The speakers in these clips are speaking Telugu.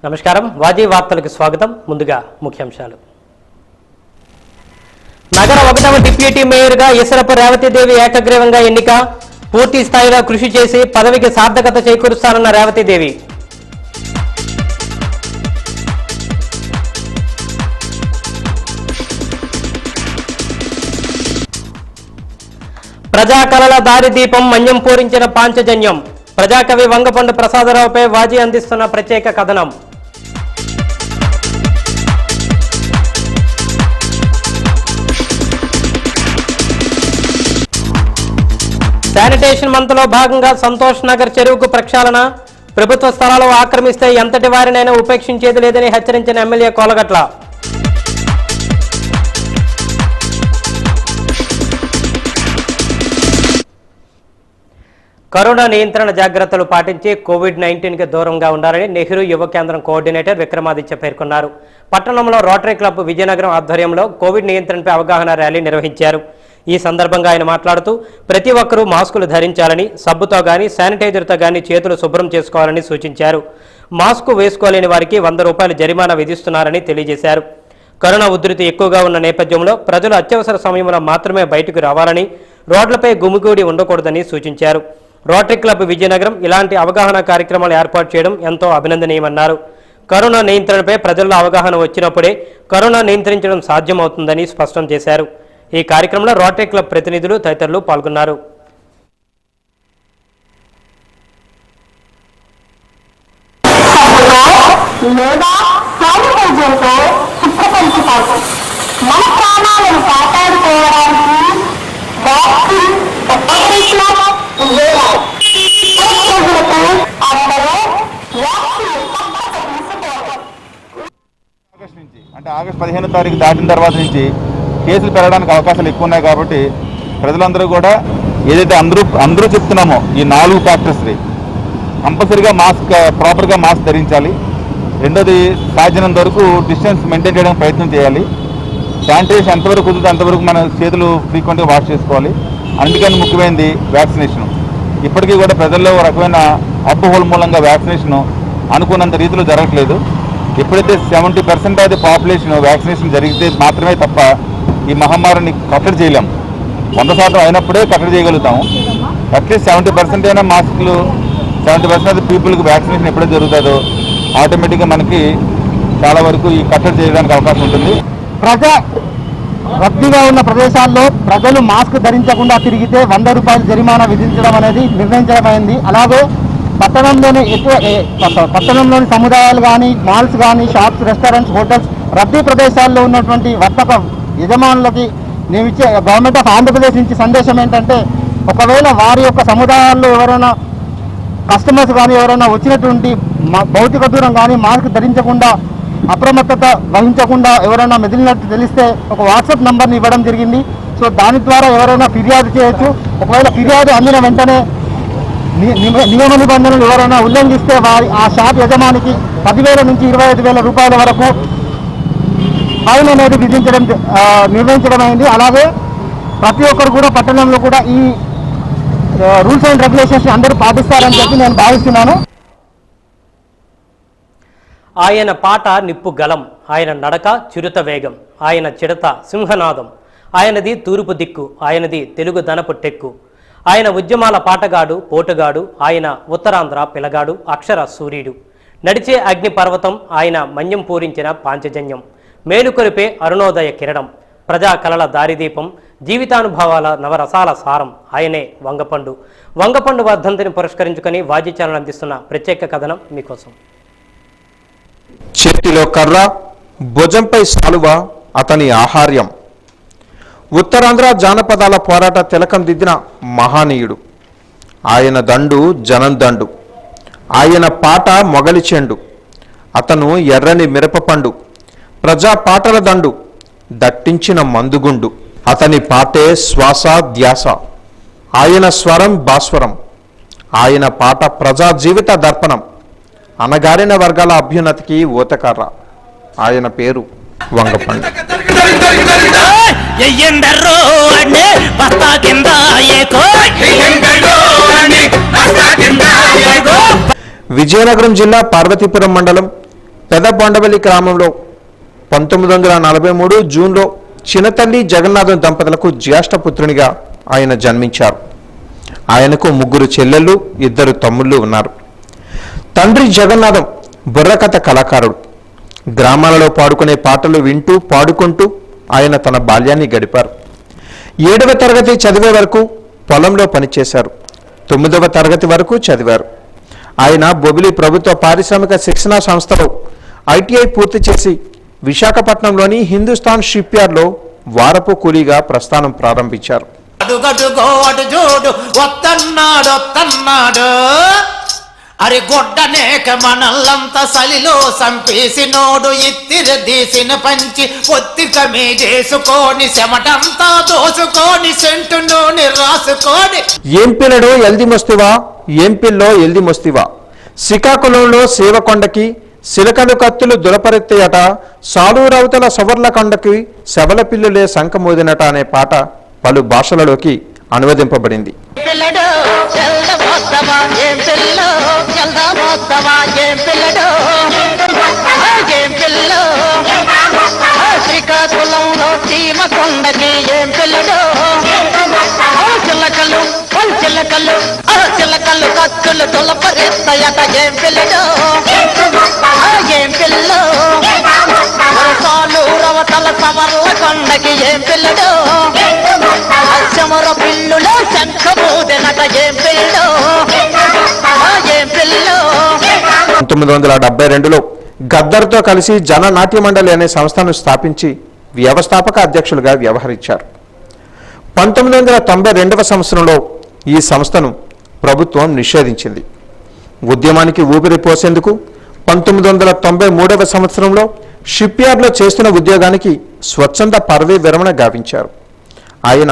నమస్కారం, వాజీ వార్తలకు స్వాగతం. ముందుగా ముఖ్యాంశాలు. నగర 1వ డిప్యూటీ మేయర్గా ఈశ్వరపు రేవతీదేవి ఏకగ్రీవంగా ఎన్నిక. పూర్తి స్థాయిలో కృషి చేసి పదవికి సార్థకత చేకూరుస్తానన్న రేవతీదేవి. ప్రజాకళల దారిదీపం మన్యం పూరించిన పాంచజన్యం. ప్రజాకవి వంగపండు ప్రసాదరావుపై వాజీ అందిస్తున్న ప్రత్యేక కథనం. శానిటేషన్ మంత్లో భాగంగా సంతోష్ నగర్ చెరువుకు ప్రక్షాళన. ప్రభుత్వ స్థలాలు ఆక్రమిస్తే ఎంతటి వారినైనా ఉపేక్షించేది లేదని హెచ్చరించిన ఎమ్మెల్యే కోలగట్ల. కరోనా నియంత్రణ జాగ్రత్తలు పాటించి కోవిడ్-19కి దూరంగా ఉండాలని నెహ్రూ యువ కేంద్రం కోఆర్డినేటర్ విక్రమాదిత్య పేర్కొన్నారు. పట్టణంలో రోటరీ క్లబ్ విజయనగరం ఆధ్వర్యంలో కోవిడ్ నియంత్రణపై అవగాహన ర్యాలీ నిర్వహించారు. ఈ సందర్భంగా ఆయన మాట్లాడుతూ ప్రతి ఒక్కరూ మాస్కులు ధరించాలని, సబ్బుతో గానీ శానిటైజర్తో గానీ చేతులు శుభ్రం చేసుకోవాలని సూచించారు. మాస్కు వేసుకోలేని వారికి 100 రూపాయలు జరిమానా విధిస్తున్నారని తెలియజేశారు. కరోనా ఉధృతి ఎక్కువగా ఉన్న నేపథ్యంలో ప్రజలు అత్యవసర సమయంలో మాత్రమే బయటకు రావాలని, రోడ్లపై గుమిగూడి ఉండకూడదని సూచించారు. రోటరీ క్లబ్ విజయనగరం ఇలాంటి అవగాహన కార్యక్రమాలు ఏర్పాటు చేయడం ఎంతో అభినందనీయమన్నారు. కరోనా నియంత్రణపై ప్రజల్లో అవగాహన వచ్చినప్పుడే కరోనా నియంత్రించడం సాధ్యమవుతుందని స్పష్టం చేశారు. ఈ కార్యక్రమంలో రోటరీ క్లబ్ ప్రతినిధులు తదితరులు పాల్గొన్నారు. అంటే ఆగస్టు 15వ తారీఖు దాటిన తర్వాత నుంచి కేసులు పెరగడానికి అవకాశాలు ఎక్కువ ఉన్నాయి. కాబట్టి ప్రజలందరూ కూడా ఏదైతే అందరూ చెప్తున్నామో ఈ 4 ఫ్యాక్టర్స్ని కంపల్సరీగా ప్రాపర్గా మాస్క్ ధరించాలి. రెండోది, సాధ్యమైనంత వరకు డిస్టెన్స్ మెయింటైన్ చేయడానికి ప్రయత్నం చేయాలి. శానిటైజేషన్ ఎంతవరకు కుదిరితే అంతవరకు మన చేతులు ఫ్రీక్వెంట్గా వాష్ చేసుకోవాలి. అందుకని ముఖ్యమైనది వ్యాక్సినేషన్. ఇప్పటికీ కూడా ప్రజల్లో ఒక రకమైన అపోహల మూలంగా వ్యాక్సినేషన్ అనుకున్నంత రీతిలో జరగట్లేదు. ఎప్పుడైతే 70% ఆఫ్ ది పాపులేషన్ వ్యాక్సినేషన్ జరిగితే మాత్రమే తప్ప ఈ మహమ్మారిని కట్టడి చేయలేము. 100% అయినప్పుడే కట్టడి చేయగలుగుతాము. అట్లీస్ట్ 70% అయినా మాస్కులు 70% ఆఫ్ ది పీపుల్కి వ్యాక్సినేషన్ ఎప్పుడైతే జరుగుతుందో ఆటోమేటిక్గా మనకి చాలా వరకు ఈ కట్టడి చేయడానికి అవకాశం ఉంటుంది. రద్దీగా ఉన్న ప్రదేశాల్లో ప్రజలు మాస్క్ ధరించకుండా తిరిగితే 100 రూపాయలు జరిమానా విధించడం అనేది నిర్ణయించడమైంది. అలాగే పట్టణంలోని సముదాయాలు కానీ, మాల్స్ కానీ, షాప్స్, రెస్టారెంట్స్, హోటల్స్, రద్దీ ప్రదేశాల్లో ఉన్నటువంటి వర్తక యజమానులకి మేమిచ్చే గవర్నమెంట్ ఆఫ్ ఆంధ్రప్రదేశ్ నుంచి సందేశం ఏంటంటే, ఒకవేళ వారి యొక్క సముదాయాల్లో ఎవరైనా కస్టమర్స్ కానీ ఎవరైనా వచ్చినటువంటి భౌతిక దూరం కానీ మాస్క్ ధరించకుండా, అప్రమత్తత వహించకుండా ఎవరైనా మెదిలినట్టు తెలిస్తే ఒక వాట్సాప్ నంబర్ని ఇవ్వడం జరిగింది. సో దాని ద్వారా ఎవరైనా ఫిర్యాదు చేయొచ్చు. ఒకవేళ ఫిర్యాదు అందిన వెంటనే నియమ నిబంధనలు ఎవరైనా ఉల్లంఘిస్తే ఆ షాప్ యజమానికి 10,000 నుంచి 25,000 రూపాయల వరకు ఫైన్ అనేది నిర్ణయించడం అయింది. అలాగే ప్రతి ఒక్కరు కూడా పట్టణంలో కూడా ఈ రూల్స్ అండ్ రెగ్యులేషన్స్ అందరూ పాటిస్తారని చెప్పి నేను భావిస్తున్నాను. ఆయన పాట నిప్పు గలం, ఆయన నడక చిరుత వేగం, ఆయన చిడత సింహనాదం, ఆయనది తూర్పు దిక్కు, ఆయనది తెలుగు దనపు టెక్కు, ఆయన ఉద్యమాల పాటగాడు పోటుగాడు, ఆయన ఉత్తరాంధ్ర పిలగాడు అక్షర సూర్యుడు, నడిచే అగ్ని పర్వతం, ఆయన మన్యం పూరించిన పాంచజన్యం, మేలుకొరిపే అరుణోదయ కిరణం, ప్రజా కళల దారిదీపం, జీవితానుభవాల నవరసాల సారం, ఆయనే వంగపండు. వంగపండు వర్ధంతిని పురస్కరించుకొని వాజీ ఛానల్ అందిస్తున్న ప్రత్యేక కథనం మీకోసం. చేతిలో కర్ర, భుజంపై సాలువ అతని ఆహార్యం. ఉత్తరాంధ్ర జానపదాల పోరాట తిలకం దిద్దిన మహానీయుడు. ఆయన దండు జనం దండు, ఆయన పాట మొగలి చెండు, అతను ఎర్రని మిరపపండు, ప్రజా పాటల దండు, దట్టించిన మందుగుండు, అతని పాటే శ్వాస ధ్యాస, ఆయన స్వరం భాస్వరం, ఆయన పాట ప్రజా జీవిత దర్పణం, అణగారిన వర్గాల అభ్యున్నతికి ఊతకర్ర. ఆయన పేరు వంగపండు. విజయనగరం జిల్లా పార్వతీపురం మండలం పెదబొండవల్లి గ్రామంలో 1943 జూన్లో చిన్నతల్లి జగన్నాథం దంపతులకు జ్యేష్ఠ పుత్రునిగా ఆయన జన్మించారు. ఆయనకు 3 చెల్లెళ్ళు, 2 తమ్ముళ్ళు ఉన్నారు. తండ్రి జగన్నాథం బుర్రకథ కళాకారుడు. గ్రామాలలో పాడుకునే పాటలు వింటూ పాడుకుంటూ ఆయన తన బాల్యాన్ని గడిపారు. 7వ తరగతి చదివే వరకు పొలంలో పనిచేశారు. 9వ తరగతి వరకు చదివారు. ఆయన బొబిలి ప్రభుత్వ పారిశ్రామిక శిక్షణా సంస్థలో ఐటీఐ పూర్తి చేసి విశాఖపట్నంలోని హిందుస్థాన్ షిప్ యార్డ్లో వారపు కూలీగా ప్రస్థానం ప్రారంభించారు. అరే గొడ్డనేక మనల్లంతా సలిలో సంపేసినోడు ఇత్తిరి తీసిన పంచి పొత్తిక చేసుకొని చెమటంతా దోసుకొని సెంటు నూనె రాసుకొని ఏం పిల్లడో ఎల్ది మొస్తివా, ఏం పిల్లో ఎల్ది మొస్తివా, శ్రీకాకుళంలో సేవకొండకి సిలకలు కత్తులు దులపరెత్తేయట, సాలూరవతల సవర్ల కొండకి శవల పిల్లులే శంఖమోదినట అనే పాట పలు భాషలలోకి అనువదింపబడింది. శ్రీకాకుళంలో చీమ కొండకి ఏం పిల్లడు చిల్లకలు చిల్లకలు చిల్లకలు కత్తులు తులపరెత్తయట ఏం పిల్లడు ఏం పిల్లు సాలూరవతల సవర్ల కొండకి ఏం పిల్లడు అచ్చమర పిల్లులో శంఖమూదెనట ఏం పిల్లు ఏం పిల్లు. 1972లో గద్దర్తో కలిసి జననాట్య మండలి అనే సంస్థను స్థాపించి వ్యవస్థాపక అధ్యక్షులుగా వ్యవహరించారు. 1992వ సంవత్సరంలో ఈ సంస్థను ప్రభుత్వం నిషేధించింది. ఉద్యమానికి ఊపిరి పోసేందుకు 1993వ సంవత్సరంలో షిప్ యార్డ్లో చేస్తున్న ఉద్యోగానికి స్వచ్ఛంద పదవీ విరమణ గావించారు. ఆయన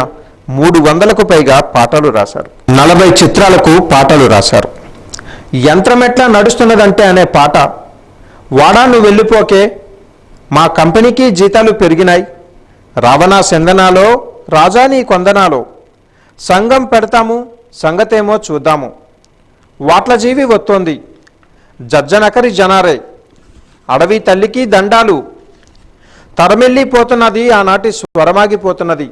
300కు పైగా పాటలు రాశారు. 40 చిత్రాలకు పాటలు రాశారు. యంత్రమెట్లా నడుస్తున్నదంటే అనే పాట, వాడా నువ్వు వెళ్ళిపోకే, మా కంపెనీకి జీతాలు పెరిగినాయి, రావణా సెందనాలో రాజా నీ కొందనాలో, సంఘం పెడతాము సంగతేమో చూద్దాము, వాట్ల జీవి వస్తోంది, జజ్జనకరి జనారే, అడవి తల్లికి దండాలు, తరమెల్లిపోతున్నది ఆనాటి స్వరమాగిపోతున్నది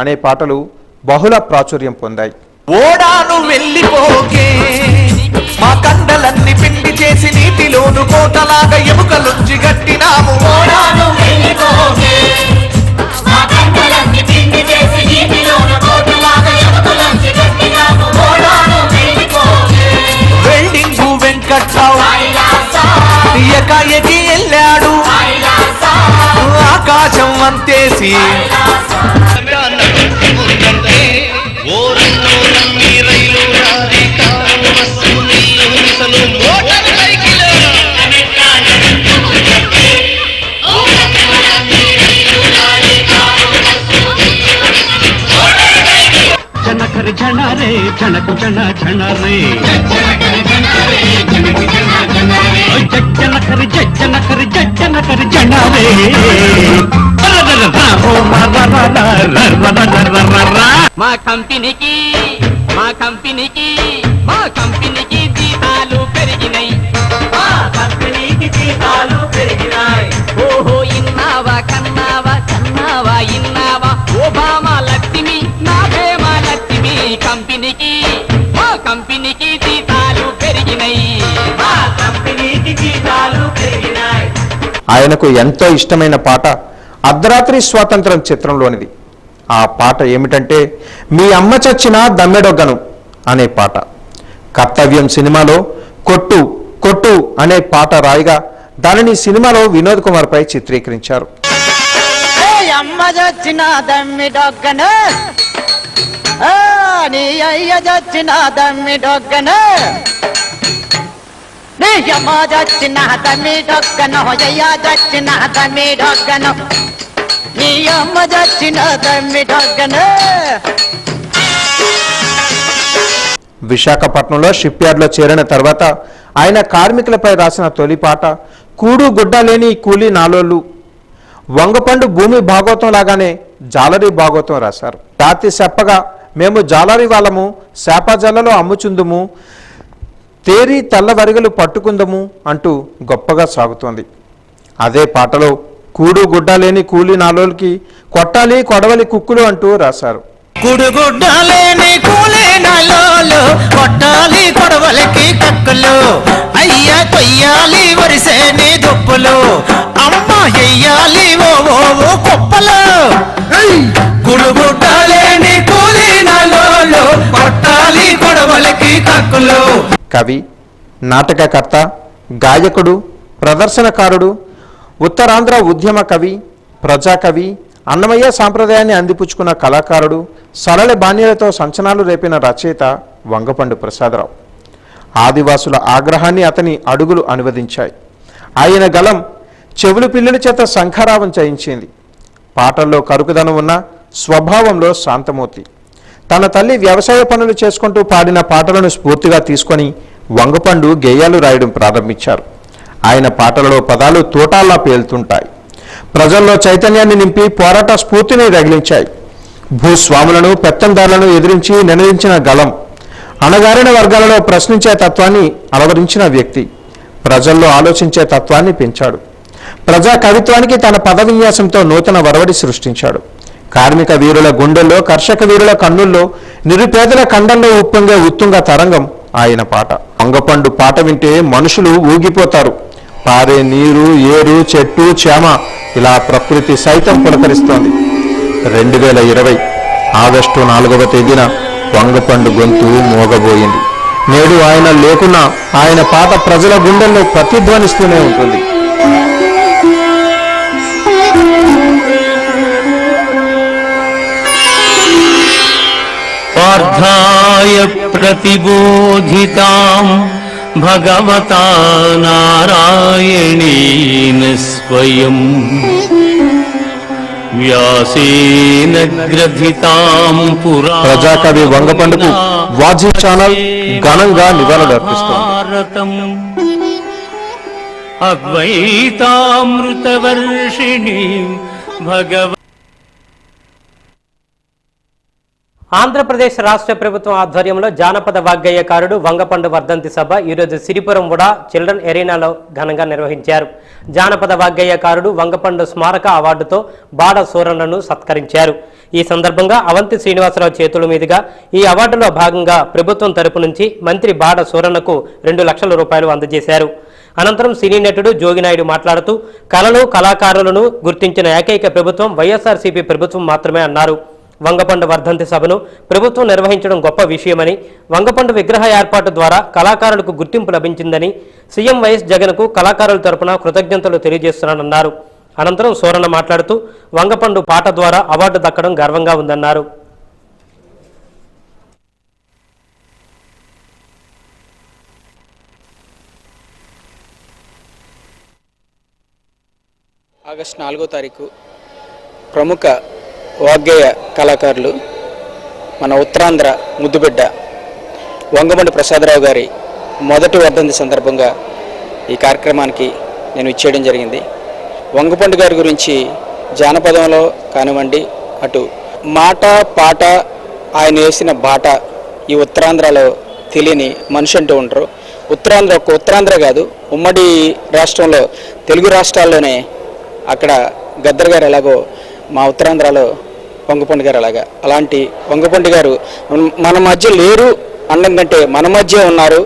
అనే పాటలు బహుళ ప్రాచుర్యం పొందాయి. ఓడాను వెళ్ళిపోకే, మా కండలన్నీ పిండి చేసి నీటిలోను కోటలాగా ఎముకలుంచి గట్టినాము. ఓడాను వెళ్ళిపోకే, మా కండలన్నీ పిండి చేసి నీటిలోను కోటలాగా ఎముకలుంచి గట్టినాము. ఓడాను వెళ్ళిపోకే. వెల్డింగు వెంకట్రావు ఎకాయకి వెళ్ళాడు, ఆకాశం అంతేసి జనకరి జనరే జనకు జన జనరే జనకరి జనకరి జనకరి జనరే. మా కంపెనీకి మా కంపెనీకి మా కంపెనీకి జీతాలు పెరిగినాయి, మా కంపెనీకి జీతాలు పెరిగినాయి. ఓహో ఇన్నావా కన్నావా కన్నావా ఇన్నావా, ఓబామా లక్ష్మి నా ప్రేమ లక్ష్మి, కంపెనీకి మా కంపెనీకి జీతాలు పెరిగినాయి, మా కంపెనీకి జీతాలు పెరిగినాయి. ఆయనకు ఎంతో ఇష్టమైన పాట అర్ధరాత్రి స్వాతంత్రం చిత్రంలోనిది. ఆ పాట ఏమిటంటే మీ అమ్మ చచ్చిన దమ్మెడొగ్గను అనే పాట. కర్తవ్యం సినిమాలో కొట్టు కొట్టు అనే పాట రాయిగా దానిని సినిమాలో వినోద్ కుమార్ పై చిత్రీకరించారు. అమ్మ చచ్చిన దమ్మిడొగ్గను, నీ అయ్య చచ్చిన దమ్మిడొగ్గను, నీ అమ్మ చచ్చిన దమ్మిడొగ్గను, అయ్య చచ్చిన దమ్మిడొగ్గను, నీ అమ్మ చచ్చిన దమ్మిడొగ్గను. విశాఖపట్నంలో షిప్యార్డ్లో చేరిన తర్వాత ఆయన కార్మికులపై రాసిన తొలి పాట కూడు గుడ్డ లేని కూలీ నాలోళ్ళు. వంగపండు భూమి భాగవతం లాగానే జాలరీ భాగవతం రాశారు. రాతి చెప్పగా మేము జాలరీ వాళ్ళము, శాపజల్లలో అమ్ముచుందుము, తేరి తెల్లవరిగలు పట్టుకుందము అంటూ గొప్పగా సాగుతోంది. అదే పాటలో కూడు గుడ్డ లేని కూలీ నాలోళ్ళకి కొట్టాలి కొడవలి కుక్కులు అంటూ రాశారు. కుడుగుడ్డలేని కూలేనాలోలు కొట్టాలి కొడవలికి కక్కులు, అయ్యా కొయ్యాలి వరిసేని దుప్పులు, అమ్మ ఎయ్యాలి ఓ కుప్పలు. కుడుగుడ్డలేని కూలేనాలోలు కొట్టాలి కొడవలికి కక్కులు. కవి, నాటకకర్త, గాయకుడు, ప్రదర్శనకారుడు, ఉత్తరాంధ్ర ఉద్యమ కవి, ప్రజాకవి, అన్నమయ్య సాంప్రదాయాన్ని అందిపుచ్చుకున్న కళాకారుడు, సరళ బాణ్యాలతో సంచనాలు రేపిన రచయిత వంగపండు ప్రసాదరావు. ఆదివాసుల ఆగ్రహాన్ని అతని అడుగులు అనువదించాయి. ఆయన గలం చెవులు పిల్లల చేత శంఖారావం చేయించింది. పాటల్లో కరుకుదనం ఉన్న స్వభావంలో శాంతమూర్తి. తన తల్లి వ్యవసాయ పనులు చేసుకుంటూ పాడిన పాటలను స్ఫూర్తిగా తీసుకొని వంగపండు గేయాలు రాయడం ప్రారంభించారు. ఆయన పాటలలో పదాలు తోటాల్లా పేలుతుంటాయి. ప్రజల్లో చైతన్యాన్ని నింపి పోరాట స్ఫూర్తిని రగిలించాయి. భూస్వాములను పెత్తందారులను ఎదిరించి నినదించిన గలం, అణగారిన వర్గాలలో ప్రశ్నించే తత్వాన్ని అలవరించిన వ్యక్తి, ప్రజల్లో ఆలోచించే తత్వాన్ని పెంచాడు. ప్రజా కవిత్వానికి తన పదవిన్యాసంతో నూతన వరవడి సృష్టించాడు. కార్మిక వీరుల గుండెల్లో, కర్షక వీరుల కన్నుల్లో, నిరుపేదల కండంలో ఉప్పొంగే ఉత్తుంగ తరంగం ఆయన పాట. వంగపండు పాట వింటే మనుషులు ఊగిపోతారు. పారే నీరు, ఏరు, చెట్టు, చేమ ఇలా ప్రకృతి సైతం పులకరిస్తోంది. 2020 ఆగస్టు 4వ తేదీన వంగపండు గొంతు మోగబోయింది. నేడు ఆయన లేకున్నా ఆయన పాట ప్రజల గుండెల్లో ప్రతిధ్వనిస్తూనే ఉంటుంది. పార్థాయ ప్రతిబోధితాం భగవతా నారాయణేన స్వయం వ్యాసేన గ్రథితాం పురా. ప్రజాకవి వంగపండుకు వాజీ ఛానల్ ఘనంగా నివాళులర్పిస్తోంది. అద్వైతామృతవర్షిణి భగవ. ఆంధ్రప్రదేశ్ రాష్ట్ర ప్రభుత్వం ఆధ్వర్యంలో జానపద వాగ్గేయకారుడు వంగపండు వర్ధంతి సభ ఈరోజు సిరిపురం ఉడా చిల్డ్రన్ ఎరీనాలో ఘనంగా నిర్వహించారు. జానపద వాగ్గేయకారుడు వంగపండు స్మారక అవార్డుతో బాడ సూరన్నను సత్కరించారు. ఈ సందర్భంగా అవంతి శ్రీనివాసరావు చేతుల మీదుగా ఈ అవార్డులో భాగంగా ప్రభుత్వం తరపు నుంచి మంత్రి బాడ సూరన్నకు 2 లక్షల రూపాయలు అందజేశారు. అనంతరం సినీ నటుడు జోగినాయుడు మాట్లాడుతూ కళలు, కళాకారులను గుర్తించిన ఏకైక ప్రభుత్వం వైఎస్ఆర్సీపీ ప్రభుత్వం మాత్రమే అన్నారు. వంగపండు వర్ధంతి సభను ప్రభుత్వం నిర్వహించడం గొప్ప విషయమని, వంగపండు విగ్రహ ఏర్పాటు ద్వారా కళాకారులకు గుర్తింపు లభించిందని, సీఎం వైఎస్ జగన్కు కళాకారుల తరపున కృతజ్ఞతలు తెలియజేస్తున్నానన్నారు. అనంతరం సూరన్న మాట్లాడుతూ వంగపండు పాట ద్వారా అవార్డు దక్కడం గర్వంగా ఉందన్నారు. ఆగస్టు 4వ తారీఖు ప్రముఖ వాగ్గేయ కళాకారులు మన ఉత్తరాంధ్ర ముద్దుబిడ్డ వంగపండు ప్రసాదరావు గారి మొదటి వర్ధంతి సందర్భంగా ఈ కార్యక్రమానికి నేను ఇచ్చేయడం జరిగింది. వంగపండు గారి గురించి జానపదంలో కానివ్వండి, అటు మాట పాట ఆయన వేసిన బాట ఈ ఉత్తరాంధ్రలో తెలియని మనిషి అంటూ ఉంటారు. ఉత్తరాంధ్ర కాదు, ఉమ్మడి రాష్ట్రంలో తెలుగు రాష్ట్రాల్లోనే అక్కడ గద్దర్ గారు ఎలాగో మా ఉత్తరాంధ్రలో వంగపండు గారు అలాంటి వంగపండు గారు మన మధ్య లేరు అనడం కంటే మన మధ్య ఉన్నారు.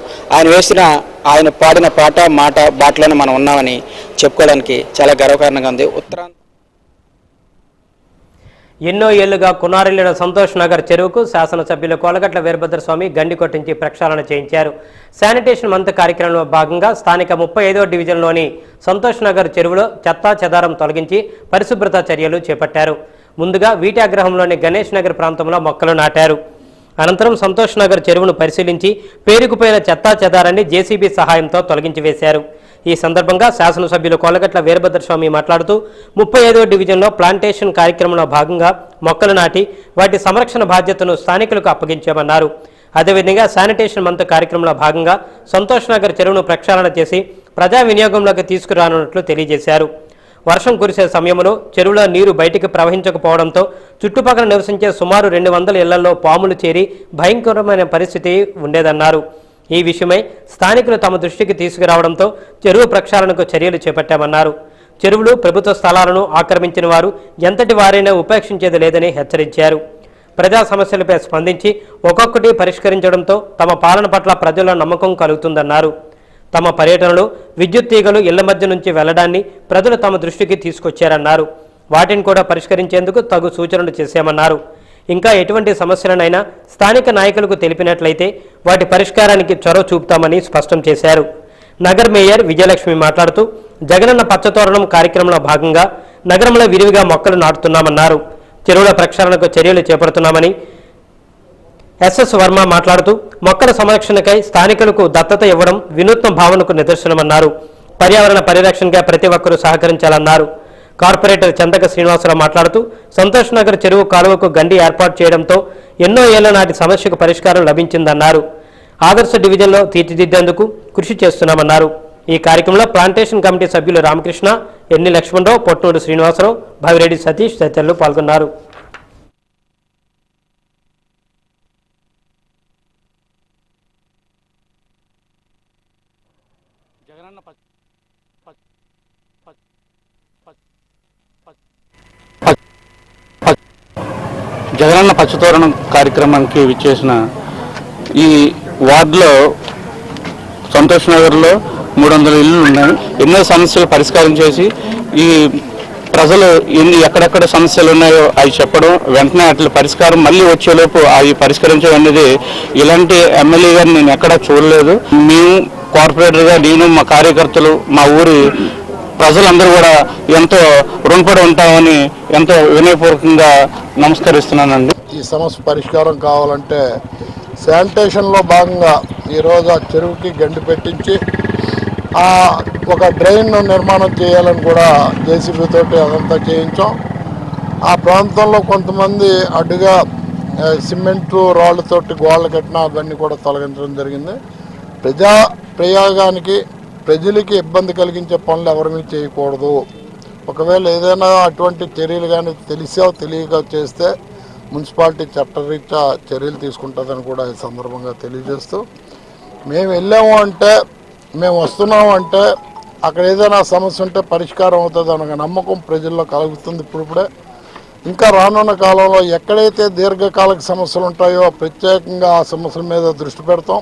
ఆయన పాడిన పాట మాట బాటలోనే మనం ఉన్నామని చెప్పుకోవడానికి చాలా గర్వకారణంగా ఉంది. ఎన్నో ఏళ్లుగా కునారిల్లిన సంతోష్ నగర్ చెరువుకు శాసనసభ్యులు కోలగట్ల వీరభద్రస్వామి గండి కొట్టించి ప్రక్షాళన చేయించారు. శానిటేషన్ మంత్ కార్యక్రమంలో భాగంగా స్థానిక 35వ డివిజన్లోని సంతోష్ నగర్ చెరువులో చెత్తా చెదారం తొలగించి పరిశుభ్రత చర్యలు చేపట్టారు. ముందుగా వీటాగ్రహంలోని గణేష్ నగర్ ప్రాంతంలో మొక్కలు నాటారు. అనంతరం సంతోష్ నగర్ చెరువును పరిశీలించి పేరుకుపోయిన చెత్తా చెదారాన్ని జేసీబీ సహాయంతో తొలగించి వేశారు. ఈ సందర్భంగా శాసనసభ్యులు కోలగట్ల వీరభద్రస్వామి మాట్లాడుతూ 35వ డివిజన్లో ప్లాంటేషన్ కార్యక్రమంలో భాగంగా మొక్కలు నాటి వాటి సంరక్షణ బాధ్యతను స్థానికులకు అప్పగించామన్నారు. అదేవిధంగా శానిటేషన్ మంత్ కార్యక్రమంలో భాగంగా సంతోష్ నగర్ చెరువును ప్రక్షాళన చేసి ప్రజా వినియోగంలోకి తీసుకురానున్నట్లు తెలియజేశారు. వర్షం కురిసే సమయంలో చెరువులో నీరు బయటికి ప్రవహించకపోవడంతో చుట్టుపక్కల నివసించే సుమారు 200 ఇళ్లలో పాములు చేరి భయంకరమైన పరిస్థితి ఉండేదన్నారు. ఈ విషయమై స్థానికులు తమ దృష్టికి తీసుకురావడంతో చెరువు ప్రక్షాళనకు చర్యలు చేపట్టామన్నారు. చెరువులు ప్రభుత్వ స్థలాలను ఆక్రమించిన వారు ఎంతటి వారైనా ఉపేక్షించేది లేదని హెచ్చరించారు. ప్రజా సమస్యలపై స్పందించి ఒక్కొక్కటి పరిష్కరించడంతో తమ పాలన పట్ల ప్రజల నమ్మకం కలుగుతుందన్నారు. తమ పర్యటనలో విద్యుత్ తీగలు ఇళ్ల మధ్య నుంచి వెళ్లడాన్ని ప్రజలు తమ దృష్టికి తీసుకొచ్చారన్నారు. వాటిని కూడా పరిష్కరించేందుకు తగు సూచనలు చేశామన్నారు. ఇంకా ఎటువంటి సమస్యలనైనా స్థానిక నాయకులకు తెలిపినట్లయితే వాటి పరిష్కారానికి చొరవ చూపుతామని స్పష్టం చేశారు. నగర్ మేయర్ విజయలక్ష్మి మాట్లాడుతూ జగనన్న పచ్చతోరణం కార్యక్రమంలో భాగంగా నగరంలో విరివిగా మొక్కలు నాటుతున్నామన్నారు. చెరువుల ప్రక్షాళనకు చర్యలు చేపడుతున్నామని ఎస్ఎస్ వర్మ మాట్లాడుతూ మొక్కల సంరక్షణకై స్థానికులకు దత్తత ఇవ్వడం వినూత్న భావనకు నిదర్శనమన్నారు. పర్యావరణ పరిరక్షణగా ప్రతి ఒక్కరూ సహకరించాలన్నారు. కార్పొరేటర్ చందక శ్రీనివాసరావు మాట్లాడుతూ సంతోష్ నగర్ చెరువు కాలువకు గండి ఏర్పాటు చేయడంతో ఎన్నో ఏళ్ల నాటి సమస్యకు పరిష్కారం లభించిందన్నారు. ఆదర్శ డివిజన్లో తీర్చిదిద్దేందుకు కృషి చేస్తున్నామన్నారు. ఈ కార్యక్రమంలో ప్లాంటేషన్ కమిటీ సభ్యులు రామకృష్ణ, ఎన్ని లక్ష్మణరావు, పొట్నూరు శ్రీనివాసరావు, భావిరెడ్డి సతీష్ తదితరులు పాల్గొన్నారు. జగనన్న పచ్చతోరణం కార్యక్రమానికి విచ్చేసిన ఈ వార్డులో సంతోష్ నగర్లో 300 ఇళ్ళు ఉన్నాయి. ఎన్నో సమస్యలు పరిష్కారం చేసి ఈ ప్రజలు ఎక్కడెక్కడ సమస్యలు ఉన్నాయో అవి చెప్పడం, వెంటనే అట్లా పరిష్కారం మళ్ళీ వచ్చేలోపు అవి పరిష్కరించడం అనేది ఇలాంటి ఎమ్మెల్యే గారిని నేను ఎక్కడా చూడలేదు. మేము కార్పొరేటర్గా నేను, మా కార్యకర్తలు, మా ఊరి ప్రజలందరూ కూడా ఎంతో రుణపడి ఉంటామని ఎంతో వినయపూర్వకంగా నమస్కరిస్తున్నానండి. ఈ సమస్య పరిష్కారం కావాలంటే శానిటేషన్లో భాగంగా ఈరోజు ఆ చెరువుకి గండి పెట్టించి ఒక డ్రైన్ నిర్మాణం చేయాలని కూడా జేసీబీ తోటి అదంతా చేయించాం. ఆ ప్రాంతంలో కొంతమంది అడ్డుగా సిమెంటు రాళ్ళతోటి గోడలు కట్టిన అవన్నీ కూడా తొలగించడం జరిగింది. ప్రయాగానికి ప్రజలకి ఇబ్బంది కలిగించే పనులు ఎవరిమీ చేయకూడదు. ఒకవేళ ఏదైనా అటువంటి చర్యలు కానీ తెలియక చేస్తే మున్సిపాలిటీ చట్టరీత్యా చర్యలు తీసుకుంటుందని కూడా ఈ సందర్భంగా తెలియజేస్తూ, మేము వెళ్ళాము అంటే, మేము వస్తున్నాము అంటే అక్కడ ఏదైనా సమస్య ఉంటే పరిష్కారం అవుతుంది అన్న నమ్మకం ప్రజల్లో కలుగుతుంది. ఇప్పుడిప్పుడే ఇంకా రానున్న కాలంలో ఎక్కడైతే దీర్ఘకాలిక సమస్యలు ఉంటాయో ప్రత్యేకంగా ఆ సమస్యల మీద దృష్టి పెడతాం.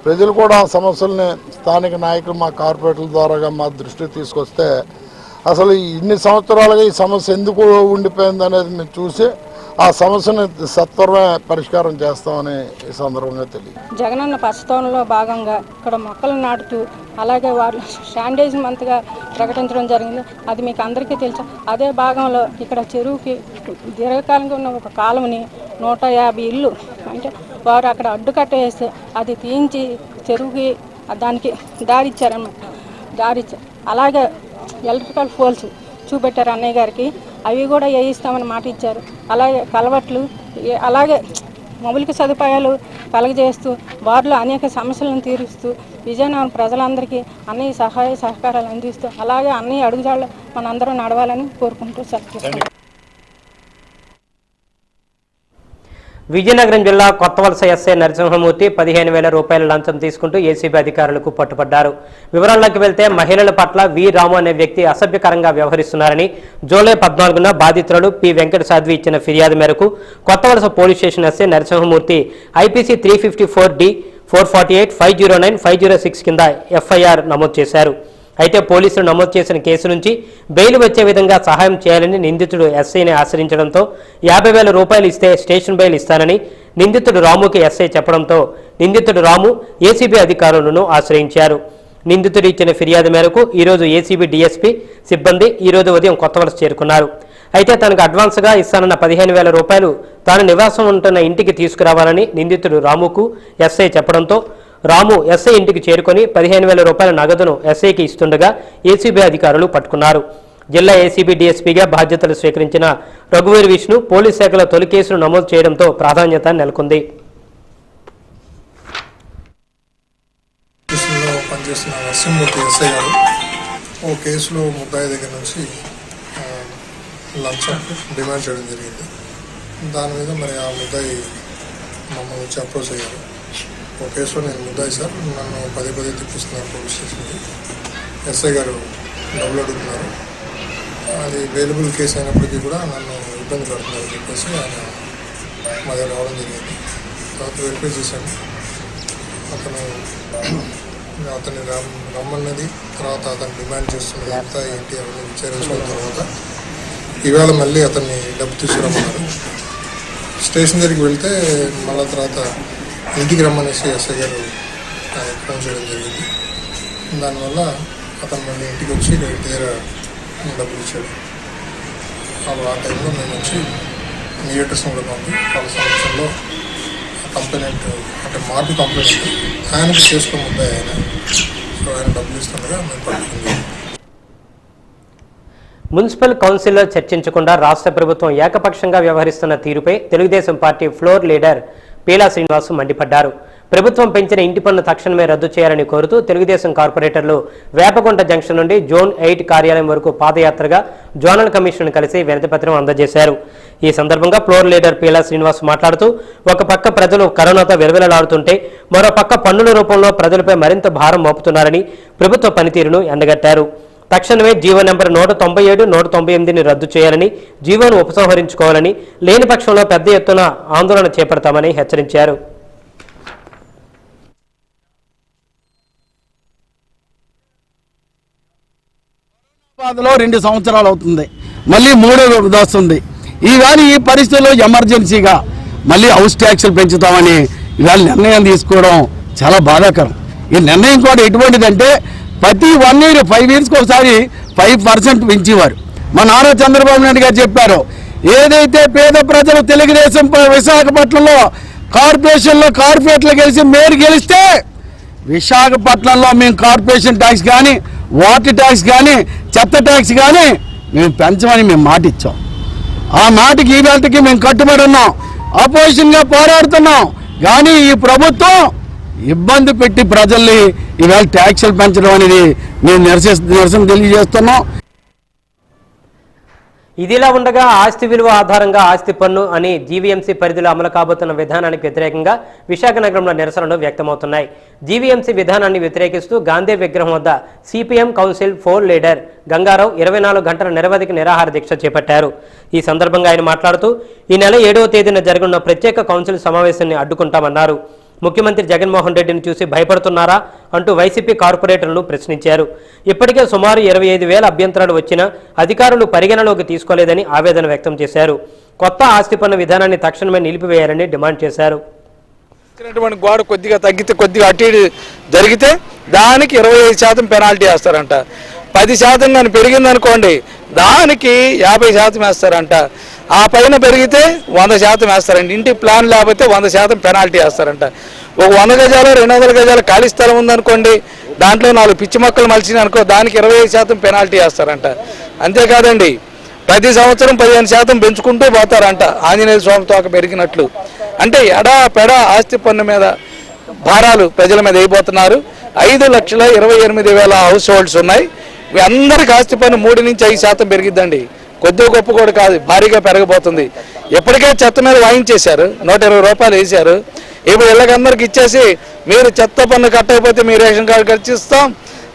ప్రజలు కూడా ఆ సమస్యల్ని స్థానిక నాయకులు మా కార్పొరేటర్ల ద్వారాగా మా దృష్టికి తీసుకొస్తే అసలు ఇన్ని సంవత్సరాలుగా ఈ సమస్య ఎందుకు ఉండిపోయింది అనేది మేము చూసి ఆ సమస్యను సత్వరమే పరిష్కారం చేస్తామని ఈ సందర్భంగా తెలియదు. జగనన్న పచ్చతోరణంలో భాగంగా ఇక్కడ మొక్కలు నాటుతూ అలాగే వాళ్ళు శానిటైజ్ మంత్గా ప్రకటించడం జరిగింది. అది మీకు అందరికీ తెలుసు. అదే భాగంలో ఇక్కడ చెరువుకి దీర్ఘకాలంగా ఉన్న ఒక కాలువని 150 ఇళ్ళు అంటే వారు అక్కడ అడ్డుకట్ట వేస్తే అది తీయించి చెరువుకి దానికి దారిచ్చారు. అలాగే ఎలక్ట్రికల్ పోల్స్ చూపెట్టారు అన్నయ్య గారికి. అవి కూడా వేయిస్తామని మాట ఇచ్చారు. అలాగే కలవట్లు, అలాగే మౌలిక సదుపాయాలు కలగజేస్తూ వారిలో అనేక సమస్యలను తీరుస్తూ విజయనగరం ప్రజలందరికీ అన్నయ్య సహాయ సహకారాలు అందిస్తూ అలాగే అన్నయ్య అడుగుజాడలు మనందరం నడవాలని కోరుకుంటూ సెలవు. విజయనగరం జిల్లా కొత్తవలస ఎస్ఐ నరసింహమూర్తి 15,000 రూపాయల లంచం తీసుకుంటూ ఏసీబీ అధికారులకు పట్టుబడ్డారు. వివరాల్లోకి వెళ్తే మహిళల పట్ల వి రాము అనే వ్యక్తి అసభ్యకరంగా వ్యవహరిస్తున్నారని జూలై 14న బాధితురాలు పి వెంకట సాధ్వి ఇచ్చిన ఫిర్యాదు మేరకు Kothavalasa police station SI Narasimhamurthy IPC 354D 448 509 506 కింద ఎఫ్ఐఆర్ నమోదు చేశారు. అయితే పోలీసులు నమోదు చేసిన కేసు నుంచి బెయిల్ వచ్చే విధంగా సహాయం చేయాలని నిందితుడు ఎస్ఐని ఆశ్రయించడంతో 50,000 రూపాయలు ఇస్తే స్టేషన్ బెయిల్ ఇస్తానని నిందితుడు రాముకి ఎస్ఐ చెప్పడంతో నిందితుడు రాము ఏసీబీ అధికారులను ఆశ్రయించారు. నిందితుడు ఇచ్చిన ఫిర్యాదు మేరకు ఈరోజు ఏసీబీ డీఎస్పీ సిబ్బంది ఈరోజు ఉదయం కొత్తవలస చేరుకున్నారు. అయితే తనకు అడ్వాన్స్గా ఇస్తానన్న 15,000 రూపాయలు తాను నివాసం ఉంటున్న ఇంటికి తీసుకురావాలని నిందితుడు రాముకు ఎస్ఐ చెప్పడంతో రాము ఎస్ఐ ఇంటికి చేరుకొని 15,000 రూపాయల నగదును ఎస్ఐకి ఇస్తుండగా ఏసీబీ అధికారులు పట్టుకున్నారు. జిల్లా ఏసీబీ డీఎస్పీగా బాధ్యతలు స్వీకరించిన రఘువీర్ విష్ణు పోలీస్ శాఖలో తొలి కేసును నమోదు చేయడంతో ప్రాధాన్యత నెలకొంది. పనిచేస్తున్న నరసింహమూర్తి ఎస్ఐ గారు ఓ కేసులో ముద్దాయి దగ్గర నుంచి లంచం డిమాండ్ చేయడం జరిగింది. దాని మీద మరి ఆ ముద్దాయి మమ్మల్ని వచ్చి అప్రోచ్ అయ్యారు. ఓ కేసులో నేను ముద్దాయి సార్, నన్ను పదే తిప్పిస్తున్నారు పోలీస్ స్టేషన్కి, ఎస్ఐ గారు డబ్బులు అడుగుతున్నారు, అది అవైలబుల్ కేసు అయినప్పటికీ కూడా నన్ను ఇబ్బంది పడుతున్నారు చెప్పేసి ఆయన మా దగ్గర రావడం జరిగింది. తర్వాత వెరిఫై చేశాను. అతన్ని రమ్మన్నది, తర్వాత అతను డిమాండ్ చేస్తున్నది ఎంత ఏంటి అవన్నీ విచారించుకున్న తర్వాత ఇవాళ మళ్ళీ అతన్ని డబ్బు తీసుకురమ్మన్నారు. స్టేషన్ దగ్గరికి వెళ్తే మళ్ళీ తర్వాత ఇంటికి రమ్మనేసి ఎస్ఐ గారు ఫోన్ చేయడం జరిగింది. దానివల్ల అతను మళ్ళీ ఇంటికి వచ్చి దగ్గర డబ్బులు ఇచ్చాడు. ఆ టైంలో మేము వచ్చి మీడియేటర్స్ని కూడా పంపి వాళ్ళ సమక్షంలో కంప్లైంట్ అంటే మార్పు కంప్లైంట్ ఆయనకి చేసుకో ముద్దాయి ఆయన, సో ఆయన డబ్బులు ఇస్తుండగా మేము పట్టుకుంది. మున్సిపల్ కౌన్సిల్లో చర్చించకుండా రాష్ట్ర ప్రభుత్వం ఏకపక్షంగా వ్యవహరిస్తున్న తీరుపై Telugu Desam party floor leader Peela Srinivas మండిపడ్డారు. ప్రభుత్వం పెంచిన ఇంటి పన్ను తక్షణమే రద్దు చేయాలని కోరుతూ తెలుగుదేశం కార్పొరేటర్లు వేపగుంట జంక్షన్ నుండి జోన్ 8 కార్యాలయం వరకు పాదయాత్రగా జోనల్ కమిషన్ కలిసి వినతిపత్రం అందజేశారు. ఈ సందర్భంగా ఫ్లోర్ లీడర్ పీలా శ్రీనివాస్ మాట్లాడుతూ ఒక పక్క ప్రజలు కరోనాతో విలవిలలాడుతుంటే మరో పక్క పన్నుల రూపంలో ప్రజలపై మరింత భారం మోపుతున్నారని ప్రభుత్వ పనితీరును ఎండగట్టారు. తక్షణమే జీవో నెంబర్ 197, 198ని రద్దు చేయాలని, జీవోను ఉపసంహరించుకోవాలని, లేని పక్షంలో పెద్ద ఎత్తున ఆందోళన చేపడతామని హెచ్చరించారు. లో 2 సంవత్సరాలు అవుతుంది, మళ్ళీ 3వ వస్తుంది. ఈవేళ ఈ పరిస్థితుల్లో ఎమర్జెన్సీగా మళ్ళీ హౌస్ ట్యాక్సులు పెంచుతామని ఇవాళ నిర్ణయం తీసుకోవడం చాలా బాధాకరం. ఈ నిర్ణయం కూడా ఎటువంటిదంటే ప్రతి 1 year 5 yearsకి ఒకసారి 5% పెంచేవారు. మా నారా చంద్రబాబు నాయుడు గారు చెప్పారు, ఏదైతే పేద ప్రజలు తెలుగుదేశం విశాఖపట్నంలో కార్పొరేట్లు గెలిచి మేయర్ గెలిస్తే విశాఖపట్నంలో మేము కార్పొరేషన్ ట్యాక్స్ కానీ, వాటర్ ట్యాక్స్ కానీ, చెత్త ట్యాక్స్ కానీ మేము పెంచమని మేము మాట ఇచ్చాం. ఆ మాటకి ఈ వేళకి మేము కట్టుబడి ఉన్నాం, అపోజిషన్గా పోరాడుతున్నాం. కానీ ఈ ప్రభుత్వం ఇబ్బంది పెట్టి ప్రజల్ని ఈవేళ ట్యాక్సులు పెంచడం అనేది మేము నిరసన తెలియజేస్తున్నాం. ఇదిలా ఉండగా ఆస్తి విలువ ఆధారంగా ఆస్తి పన్ను అని జీవీఎంసీ పరిధిలో అమలు కాబోతున్న విధానానికి వ్యతిరేకంగా విశాఖ నగరంలో నిరసనలు వ్యక్తమవుతున్నాయి. జీవీఎంసీ విధానాన్ని వ్యతిరేకిస్తూ గాంధీ విగ్రహం వద్ద CPM council floor leader Ganga Rao 24 గంటల నిరవధిక నిరాహార దీక్ష చేపట్టారు. ఈ సందర్భంగా ఆయన మాట్లాడుతూ ఈ నెల 7వ తేదీన జరగనున్న ప్రత్యేక కౌన్సిల్ సమావేశాన్ని అడ్డుకుంటామన్నారు. ముఖ్యమంత్రి జగన్మోహన్ రెడ్డిని చూసి భయపడుతున్నారా అంటూ వైసీపీ కార్పొరేటర్లు ప్రశ్నించారు. ఇప్పటికే సుమారు 25,000 అభ్యంతరాలు వచ్చినా అధికారులు పరిగణలోకి తీసుకోలేదని ఆవేదన వ్యక్తం చేశారు. కొత్త ఆస్తి పన్ను విధానాన్ని తక్షణమే నిలిపివేయాలని డిమాండ్ చేశారు. గోడ కొద్దిగా తగ్గితే, కొద్దిగా అటు ఇటు జరిగితే దానికి 25% పెనాల్టీ వేస్తారంట. 10% కానీ పెరిగిందనుకోండి దానికి 50% వేస్తారంట. ఆ పైన పెరిగితే 100% వేస్తారంట. ఇంటి ప్లాన్ లేకపోతే 100% పెనాల్టీ వేస్తారంట. ఒక 100 గజాలు 200 గజాలు ఖాళీ స్థలం ఉందనుకోండి, దాంట్లో 4 పిచ్చి మొక్కలు మలిచినాయి అనుకో, దానికి 25% పెనాల్టీ వేస్తారంట. అంతేకాదండి, ప్రతి సంవత్సరం 15% పెంచుకుంటూ పోతారంట, ఆంజనేయ స్వామి తోక పెరిగినట్లు. అంటే ఎడా ఆస్తి పన్ను మీద భారాలు ప్రజల మీద అయిపోతున్నారు. 5,28,000 హౌస్ హోల్డ్స్ ఉన్నాయి. అందరికి ఆస్తి పన్ను 3 నుంచి 5% పెరిగిద్దండి. కొద్దిగా గొప్ప కూడా కాదు, భారీగా పెరగబోతుంది. ఎప్పటికే చెత్త మీద వాయించేశారు, 120 రూపాయలు వేశారు. ఇప్పుడు ఇళ్ళకందరికి ఇచ్చేసి మీరు చెత్త పన్ను కట్టకపోతే మీ రేషన్ కార్డు కత్తిరిస్తాం,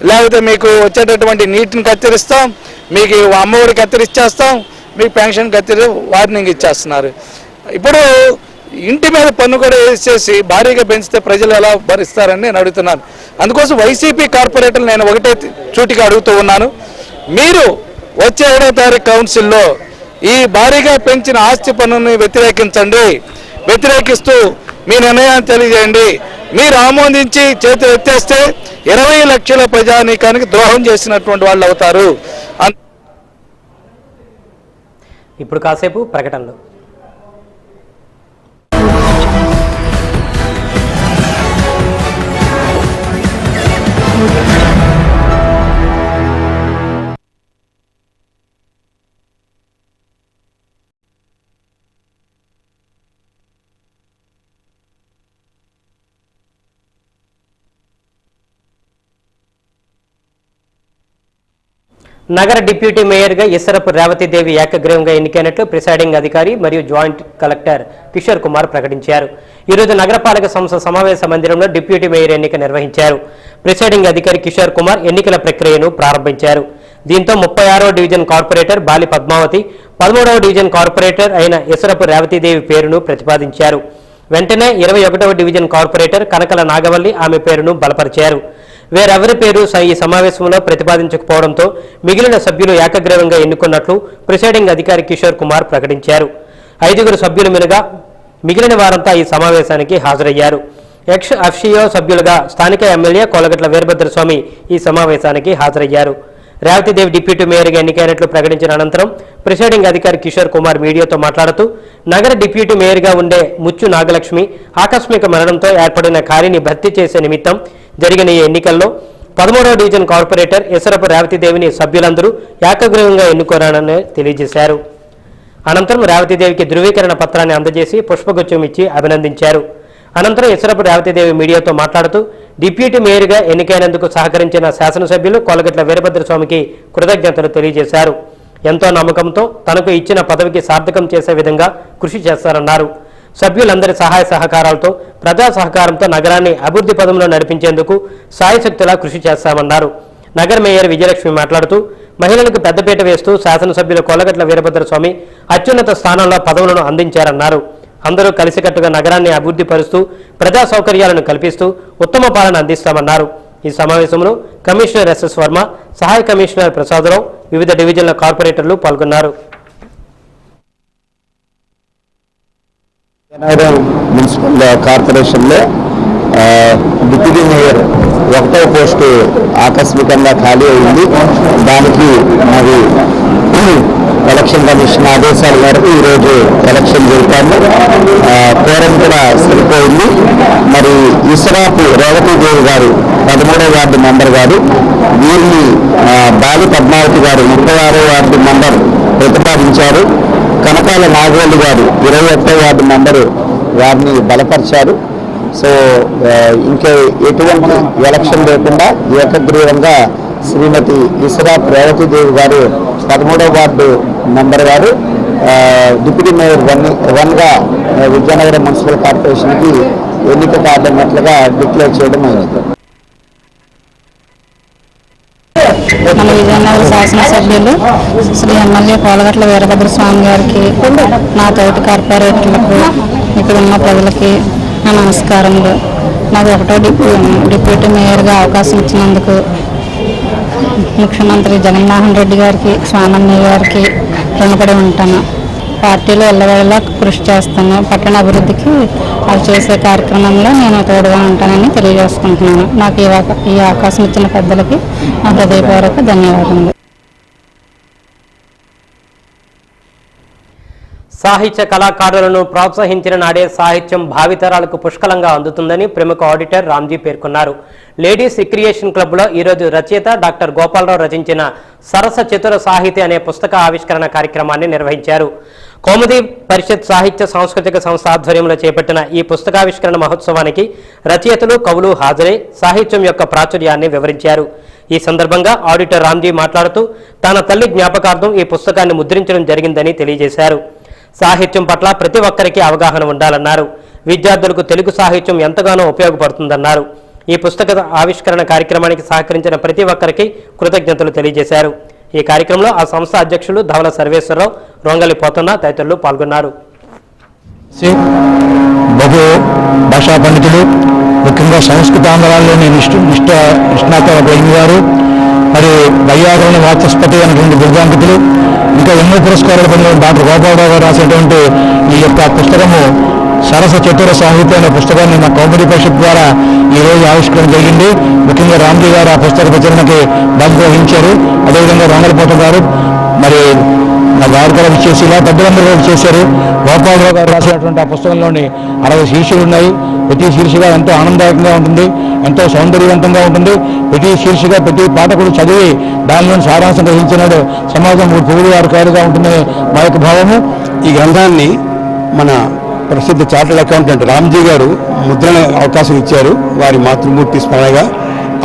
లేకపోతే మీకు వచ్చేటటువంటి నీటిని కత్తిరిస్తాం, మీకు అమ్మఒడి కత్తిరిచ్చేస్తాం, మీకు పెన్షన్ వార్నింగ్ ఇచ్చేస్తున్నారు. ఇప్పుడు ఇంటి మీద పన్ను కూడా వేసేసి భారీగా పెంచితే ప్రజలు ఎలా భరిస్తారని నేను అడుగుతున్నాను. అందుకోసం వైసీపీ కార్పొరేటర్లు నేను ఒకటే చూటిగా అడుగుతూ ఉన్నాను, మీరు వచ్చే 7వ తారీఖు కౌన్సిల్లో ఈ భారీగా పెంచిన ఆస్తి పన్నుని వ్యతిరేకించండి. వ్యతిరేకిస్తూ మీ నిర్ణయాన్ని తెలియజేయండి. మీరు ఆమోదించి చేతులు ఎత్తేస్తే 20 లక్షల ప్రజానీకానికి ద్రోహం చేసినటువంటి వాళ్ళు అవుతారు. ఇప్పుడు కాసేపు ప్రకటనలు. నగర డిప్యూటీ మేయర్గా ఇసరపు రేవతిదేవి ఏకగ్రీవంగా ఎన్నికైనట్లు ప్రిసైడింగ్ అధికారి మరియు జాయింట్ కలెక్టర్ కిషోర్ కుమార్ ప్రకటించారు. ఈరోజు నగరపాలక సంస్థ సమావేశ మందిరంలో డిప్యూటీ మేయర్ ఎన్నిక నిర్వహించారు. ప్రిసైడింగ్ అధికారి కిషోర్ కుమార్ ఎన్నికల ప్రక్రియను ప్రారంభించారు. దీంతో 36వ డివిజన్ కార్పొరేటర్ బాలి పద్మావతి, 13వ డివిజన్ కార్పొరేటర్ అయిన ఇసరపు రేవతిదేవి పేరును ప్రతిపాదించారు. వెంటనే 21వ డివిజన్ కార్పొరేటర్ కనకల నాగవల్లి ఆమె పేరును బలపరిచారు. వేరెవరి పేరు ఈ సమావేశంలో ప్రతిపాదించకపోవడంతో మిగిలిన సభ్యులు ఏకగ్రీవంగా ఎన్నుకున్నట్లు ప్రిసైడింగ్ అధికారి కిషోర్ కుమార్ ప్రకటించారు. 5గురు సభ్యులు మినగా మిగిలిన వారంతా ఈ సమావేశానికి హాజరయ్యారు. ఎక్స్ అఫిషియో సభ్యులుగా స్థానిక ఎమ్మెల్యే కోలగట్ల వీరభద్రస్వామి ఈ సమావేశానికి హాజరయ్యారు. రేవతిదేవి డిప్యూటీ మేయర్గా ఎన్నికైనట్లు ప్రకటించిన అనంతరం ప్రిసైడింగ్ అధికారి కిషోర్ కుమార్ మీడియాతో మాట్లాడుతూ నగర డిప్యూటీ మేయర్గా ఉండే ముచ్చు నాగలక్ష్మి ఆకస్మిక మరణంతో ఏర్పడిన ఖాళీని భర్తీ చేసే నిమిత్తం జరిగిన ఈ ఎన్నికల్లో 13వ డివిజన్ కార్పొరేటర్ ఇసరపు రేవతిదేవిని సభ్యులందరూ ఏకగ్రీవంగా ఎన్నుకోరానని తెలియజేశారు. అనంతరం రేవతిదేవికి ధృవీకరణ పత్రాన్ని అందజేసి పుష్పగుచ్చం ఇచ్చి అభినందించారు. అనంతరం ఇసరపు రేవతిదేవి మీడియాతో మాట్లాడుతూ డిప్యూటీ మేయర్గా ఎన్నికైనందుకు సహకరించిన శాసనసభ్యులు కోలగట్ల వీరభద్రస్వామికి కృతజ్ఞతలు తెలియజేశారు. ఎంతో నమ్మకంతో తనకు ఇచ్చిన పదవికి సార్థకం చేసే విధంగా కృషి చేస్తారన్నారు. సభ్యులందరి సహాయ సహకారాలతో ప్రజా సహకారంతో నగరాన్ని అభివృద్ధి పదంలో నడిపించేందుకు సాయశక్తులా కృషి చేస్తామన్నారు. నగర మేయర్ విజయలక్ష్మి మాట్లాడుతూ మహిళలకు పెద్దపీట వేస్తూ శాసనసభ్యులు కోలగట్ల వీరభద్రస్వామి అత్యున్నత స్థానంలో పదవులను అందించారన్నారు. అందరూ కలిసికట్టుగా నగరాన్ని అభివృద్ధి పరుస్తూ ప్రజా సౌకర్యాలను కల్పిస్తూ ఉత్తమ పాలన అందిస్తామన్నారు. ఈ సమావేశంలో కమిషనర్ ఎస్ఎస్ వర్మ, సహాయ కమిషనర్ ప్రసాదరావు, వివిధ డివిజన్ల కార్పొరేటర్లు పాల్గొన్నారు. మున్సిపల్ కార్పొరేషన్లో డిప్యూటీ మేయర్ 1వ పోస్టు ఆకస్మికంగా ఖాళీ అయింది. దానికి మరి ఎలక్షన్ కమిషన్ ఆదేశాల మేరకు ఈరోజు ఎలక్షన్ జరిపాము. కోరం కూడా సరిపోయింది. మరి ఇసరాపు రేవతిదేవి గారు 13వ వార్డు మెంబర్ గారు, వీరిని బాలి పద్మావతి గారు 36వ వార్డు మెంబర్ ప్రతిపాదించారు. కనకాల నాగవల్లి గారు 21వ వార్డు మెంబరు వారిని బలపరిచారు. సో ఇంకా ఎటువంటి ఎలక్షన్ లేకుండా ఏకగ్రీవంగా శ్రీమతి ఇసరాపు రేవతిదేవి గారు 13వ వార్డు మెంబర్ గారు డిప్యూటీ మేయర్ 1గా విజయనగరం మున్సిపల్ కార్పొరేషన్కి ఎన్నిక కాదన్నట్లుగా డిక్లేర్ చేయడం అయింది. మన విజయనగరం శాసనసభ్యులు శ్రీ ఎమ్మెల్యే కోలగట్ల వీరభద్రస్వామి గారికి, నా తోటి కార్పొరేటర్లకు, ఇక్కడ ఉన్న ప్రజలకి నా నమస్కారములు. నాకు 1వ డిప్యూటీ మేయర్గా అవకాశం ఇచ్చినందుకు ముఖ్యమంత్రి జగన్మోహన్ రెడ్డి గారికి, స్వామన్నయ్య గారికి రుణపడి ఉంటాను. పార్టీలో ఎల్లవేళలా కృషి చేస్తాను. పట్టణ అభివృద్ధికి వాళ్ళు చేసే కార్యక్రమంలో నేను తోడుగా ఉంటానని తెలియజేసుకుంటున్నాను. నాకు ఈ అవకాశం ఇచ్చిన పెద్దలకి నా హృదయపూర్వక ధన్యవాదములు. సాహిత్య కళాకారులను ప్రోత్సహించిన నాడే సాహిత్యం భావితరాలకు పుష్కలంగా అందుతుందని ప్రముఖ ఆడిటర్ రామ్జీ పేర్కొన్నారు. లేడీస్ రిక్రియేషన్ క్లబ్లో ఈరోజు రచయిత డాక్టర్ గోపాలరావు రచించిన సరస చతుర సాహితీ అనే పుస్తక ఆవిష్కరణ కార్యక్రమాన్ని నిర్వహించారు. కౌముది పరిషత్ సాహిత్య సాంస్కృతిక సంస్థ ఆధ్వర్యంలో చేపట్టిన ఈ పుస్తకావిష్కరణ మహోత్సవానికి రచయితలు, కవులు హాజరై సాహిత్యం యొక్క ప్రాచుర్యాన్ని వివరించారు. ఈ సందర్భంగా ఆడిటర్ రామ్జీ మాట్లాడుతూ తన తల్లి జ్ఞాపకార్థం ఈ పుస్తకాన్ని ముద్రించడం జరిగిందని తెలియజేశారు. సాహిత్యం పట్ల ప్రతి ఒక్కరికి అవగాహన ఉండాలన్నారు. విద్యార్థులకు తెలుగు సాహిత్యం ఎంతగానో ఉపయోగపడుతుందన్నారు. ఈ పుస్తక ఆవిష్కరణ కార్యక్రమానికి సహకరించిన ప్రతి ఒక్కరికి కృతజ్ఞతలు తెలియజేశారు. ఈ కార్యక్రమంలో ఆ సంస్థ అధ్యక్షులు ధవల సర్వేశ్వరరావు, రొంగలి పోతన్న తదితరులు పాల్గొన్నారు. బహు భాషా పండితులు, ముఖ్యంగా సంస్కృత ఆంధ్రాల్లోని నిష్ణాత గారు, మరి వైయాకరణ వాచస్పతి అనేటువంటి దుర్గాంకితులు, ఇంకా ఎన్నో పురస్కారాలు పొందిన డాక్టర్ గోపాలరావు గారు రాసినటువంటి ఈ యొక్క పుస్తకము సరస చతుర సాహిత్య అనే పుస్తకాన్ని మా కౌముది పరిషత్ ద్వారా ఈరోజు ఆవిష్కరణ జరిగింది. ముఖ్యంగా రామ్జీ గారు ఆ పుస్తక ప్రచురణకి బాధ్యత వహించారు. అదేవిధంగా రొంగలపోత గారు, మరి వారు కూడా చేసి ఇలా పెద్దలందరూ కూడా చేశారు. గోపాలరావు గారు రాసినటువంటి ఆ పుస్తకంలోని 60 శీర్షికలు ఉన్నాయి. ప్రతి శీర్షిక ఎంతో ఆనందదాయకంగా ఉంటుంది, ఎంతో సౌందర్యవంతంగా ఉంటుంది. ప్రతి శీర్షిక ప్రతి పాఠకుడు చదివి దానిలోని సారాంశం గ్రహించినాడు సమాజం 3 పువ్వులు 6 కాయలుగా ఉంటుందనే మా యొక్క భావము. ఈ గ్రంథాన్ని మన ప్రసిద్ధ చార్టర్డ్ అకౌంటెంట్ రామ్జీ గారు ముద్రణ అవకాశం ఇచ్చారు, వారి మాతృమూర్తి స్మరణగా.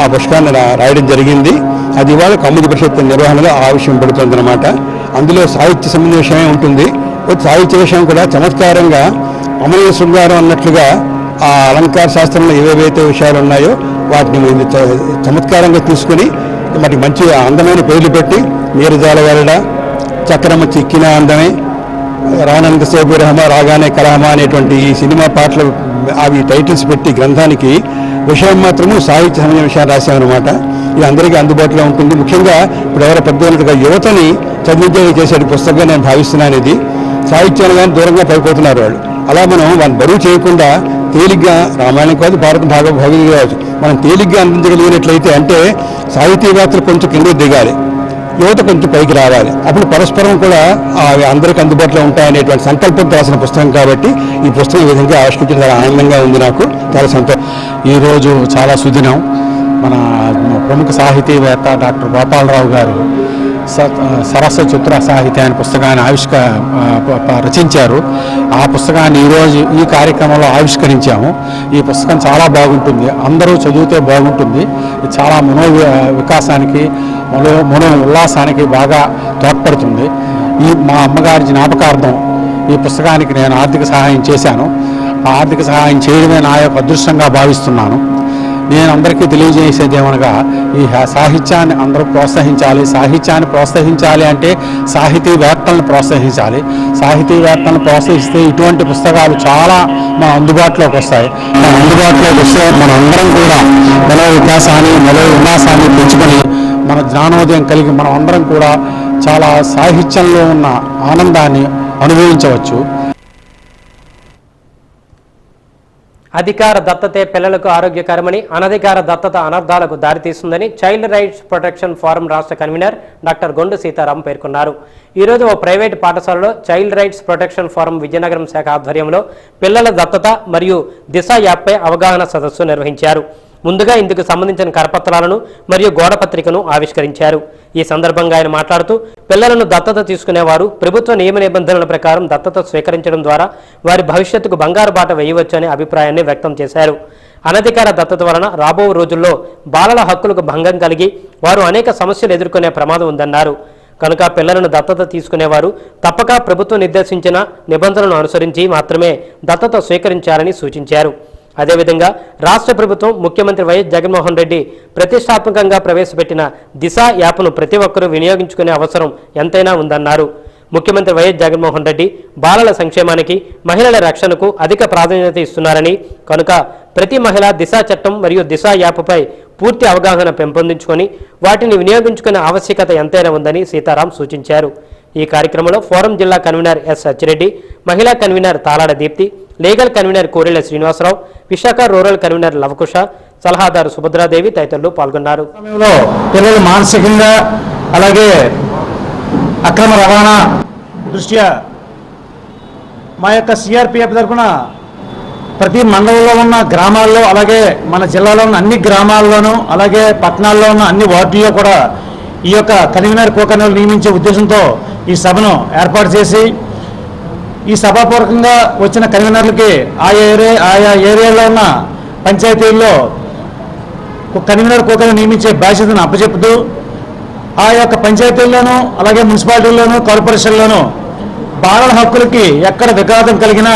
ఆ పుస్తకాన్ని రాయడం జరిగింది. అది ఇవాళ కౌముది పరిషత్ నిర్వహణలో ఆ విషయం పడుతుందన్నమాట. అందులో సాహిత్య సంబంధ విషయమే ఉంటుంది. సాహిత్య విషయం కూడా చమత్కారంగా అమూల్య శృంగారం అన్నట్లుగా ఆ అలంకార శాస్త్రంలో ఏవేవైతే విషయాలు ఉన్నాయో వాటిని చమత్కారంగా తీసుకుని మరి మంచి అందమైన పేర్లు పెట్టి నీరుజాల వెరడ, చక్రమ చిక్కిన అందమే, రానంతసేపు రహమ రాగానే కలహమ అనేటువంటి ఈ సినిమా పాటలు అవి టైటిల్స్ పెట్టి గ్రంథానికి విషయం మాత్రము సాహిత్య సంబంధ విషయాలు రాశామన్నమాట. ఇది అందరికీ అందుబాటులో ఉంటుంది. ముఖ్యంగా ఇప్పుడు ఎవరో పెద్దగా యువతని చదివించే చేసే పుస్తకంగా నేను భావిస్తున్నాను. ఇది సాహిత్యాన్ని కానీ దూరంగా పడిపోతున్నారు వాళ్ళు. అలా మనం వాళ్ళని బరువు చేయకుండా తేలిగ్గా రామాయణం కాదు, భారతం భగవద్గీత కావచ్చు, మనం తేలిగ్గా అందించగలిగినట్లయితే అంటే సాహితీవేత్తలు కొంచెం కిందకు దిగాలి, యువత కొంచెం పైకి రావాలి. అప్పుడు పరస్పరం కూడా అందరికీ అందుబాటులో ఉంటాయనేటువంటి సంకల్పంతో రాసిన పుస్తకం కాబట్టి ఈ పుస్తకం ఈ విధంగా ఆవిష్కరించడం చాలా ఆనందంగా ఉంది. నాకు చాలా సంతోషం. ఈరోజు చాలా సుదినం. మన ప్రముఖ సాహితీవేత్త డాక్టర్ గోపాలరావు గారు సరస్వ చిత్ర సాహిత్య అనే పుస్తకాన్ని రచించారు. ఆ పుస్తకాన్ని ఈరోజు ఈ కార్యక్రమంలో ఆవిష్కరించాము. ఈ పుస్తకం చాలా బాగుంటుంది, అందరూ చదివితే బాగుంటుంది. చాలా వికాసానికి మనో ఉల్లాసానికి బాగా తోడ్పడుతుంది. మా అమ్మగారి జ్ఞాపకార్థం ఈ పుస్తకానికి నేను ఆర్థిక సహాయం చేశాను. ఆ ఆర్థిక సహాయం చేయడమే నా యొక్క అదృష్టంగా భావిస్తున్నాను. నేను అందరికీ తెలియజేసేది ఏమనగా ఈ సాహిత్యాన్ని అందరూ ప్రోత్సహించాలి. సాహిత్యాన్ని ప్రోత్సహించాలి అంటే సాహితీవేత్తలను ప్రోత్సహించాలి. సాహితీవేత్తలను ప్రోత్సహిస్తే ఇటువంటి పుస్తకాలు చాలా మన అందుబాటులోకి వస్తాయి. మన అందుబాటులోకి వస్తే మన అందరం కూడా మనో వికాసాన్ని మనో ఉల్లాసాన్ని పెంచుకొని మన జ్ఞానోదయం కలిగి మనం అందరం కూడా చాలా సాహిత్యంలో ఉన్న ఆనందాన్ని అనుభవించవచ్చు. అధికార దత్తతే పిల్లలకు ఆరోగ్యకరమని, అనధికార దత్తత అనర్థాలకు దారితీస్తుందని చైల్డ్ రైట్స్ ప్రొటెక్షన్ ఫోరం రాష్ట్ర కన్వీనర్ డాక్టర్ గొండు సీతారాం పేర్కొన్నారు. ఈరోజు ఓ ప్రైవేటు పాఠశాలలో child rights protection forum Vizianagaram శాఖ ఆధ్వర్యంలో పిల్లల దత్తత మరియు దిశ యాప్పై అవగాహన సదస్సు నిర్వహించారు. ముందుగా ఇందుకు సంబంధించిన కరపత్రాలను మరియు గోడపత్రికను ఆవిష్కరించారు. ఈ సందర్భంగా ఆయన మాట్లాడుతూ పిల్లలను దత్తత తీసుకునేవారు ప్రభుత్వ నియమ నిబంధనల ప్రకారం దత్తత స్వీకరించడం ద్వారా వారి భవిష్యత్తుకు బంగారు బాట వేయవచ్చనే అభిప్రాయాన్ని వ్యక్తం చేశారు. అనధికార దత్తత వలన రాబో రోజుల్లో బాలల హక్కులకు భంగం కలిగి వారు అనేక సమస్యలు ఎదుర్కొనే ప్రమాదం ఉందన్నారు. కనుక పిల్లలను దత్తత తీసుకునేవారు తప్పక ప్రభుత్వం నిర్దేశించిన నిబంధనలను అనుసరించి మాత్రమే దత్తత స్వీకరించాలని సూచించారు. అదేవిధంగా రాష్ట్ర ప్రభుత్వం ముఖ్యమంత్రి వైఎస్ జగన్మోహన్ రెడ్డి ప్రతిష్టాత్మకంగా ప్రవేశపెట్టిన దిశ యాప్ను ప్రతి ఒక్కరూ వినియోగించుకునే అవసరం ఎంతైనా ఉందన్నారు. ముఖ్యమంత్రి వైఎస్ జగన్మోహన్ రెడ్డి బాలల సంక్షేమానికి, మహిళల రక్షణకు అధిక ప్రాధాన్యత ఇస్తున్నారని, కనుక ప్రతి మహిళ దిశ చట్టం మరియు దిశ యాప్పై పూర్తి అవగాహన పెంపొందించుకొని వాటిని వినియోగించుకునే ఆవశ్యకత ఎంతైనా ఉందని సీతారాం సూచించారు. ఈ కార్యక్రమంలో ఫోరం జిల్లా కన్వీనర్ ఎస్ సచ్చిరెడ్డి, మహిళా convener Talada Deepthi, legal convener Korela Srinivasarao, Visakha rural convener Lavakusa, సలహాదారు సుభద్రాదేవి తదితరులు పాల్గొన్నారు. పిల్లలు మానసికంగా అలాగే అక్రమ రవాణా దృష్ట్యా మా యొక్క సిఆర్పిఎఫ్ తరఫున ప్రతి మండలంలో ఉన్న గ్రామాల్లో అలాగే మన జిల్లాలో ఉన్న అన్ని గ్రామాల్లోనూ అలాగే పట్టణాల్లో ఉన్న అన్ని వార్డుల్లో కూడా ఈ యొక్క కన్వీనర్ కో-కన్వీనర్ నియమించే ఉద్దేశంతో ఈ సభను ఏర్పాటు చేసి ఈ సభాపూర్వకంగా వచ్చిన కన్వీనర్లకి ఆయా ఏరియాలో ఉన్న పంచాయతీల్లో కన్వీనర్ కో-కన్వీనర్ నియమించే బాధ్యతను అప్పచెప్పుతూ ఆ యొక్క పంచాయతీల్లోనూ అలాగే మున్సిపాలిటీల్లోనూ కార్పొరేషన్లోనూ బాలల హక్కులకి ఎక్కడ విఘాతం కలిగినా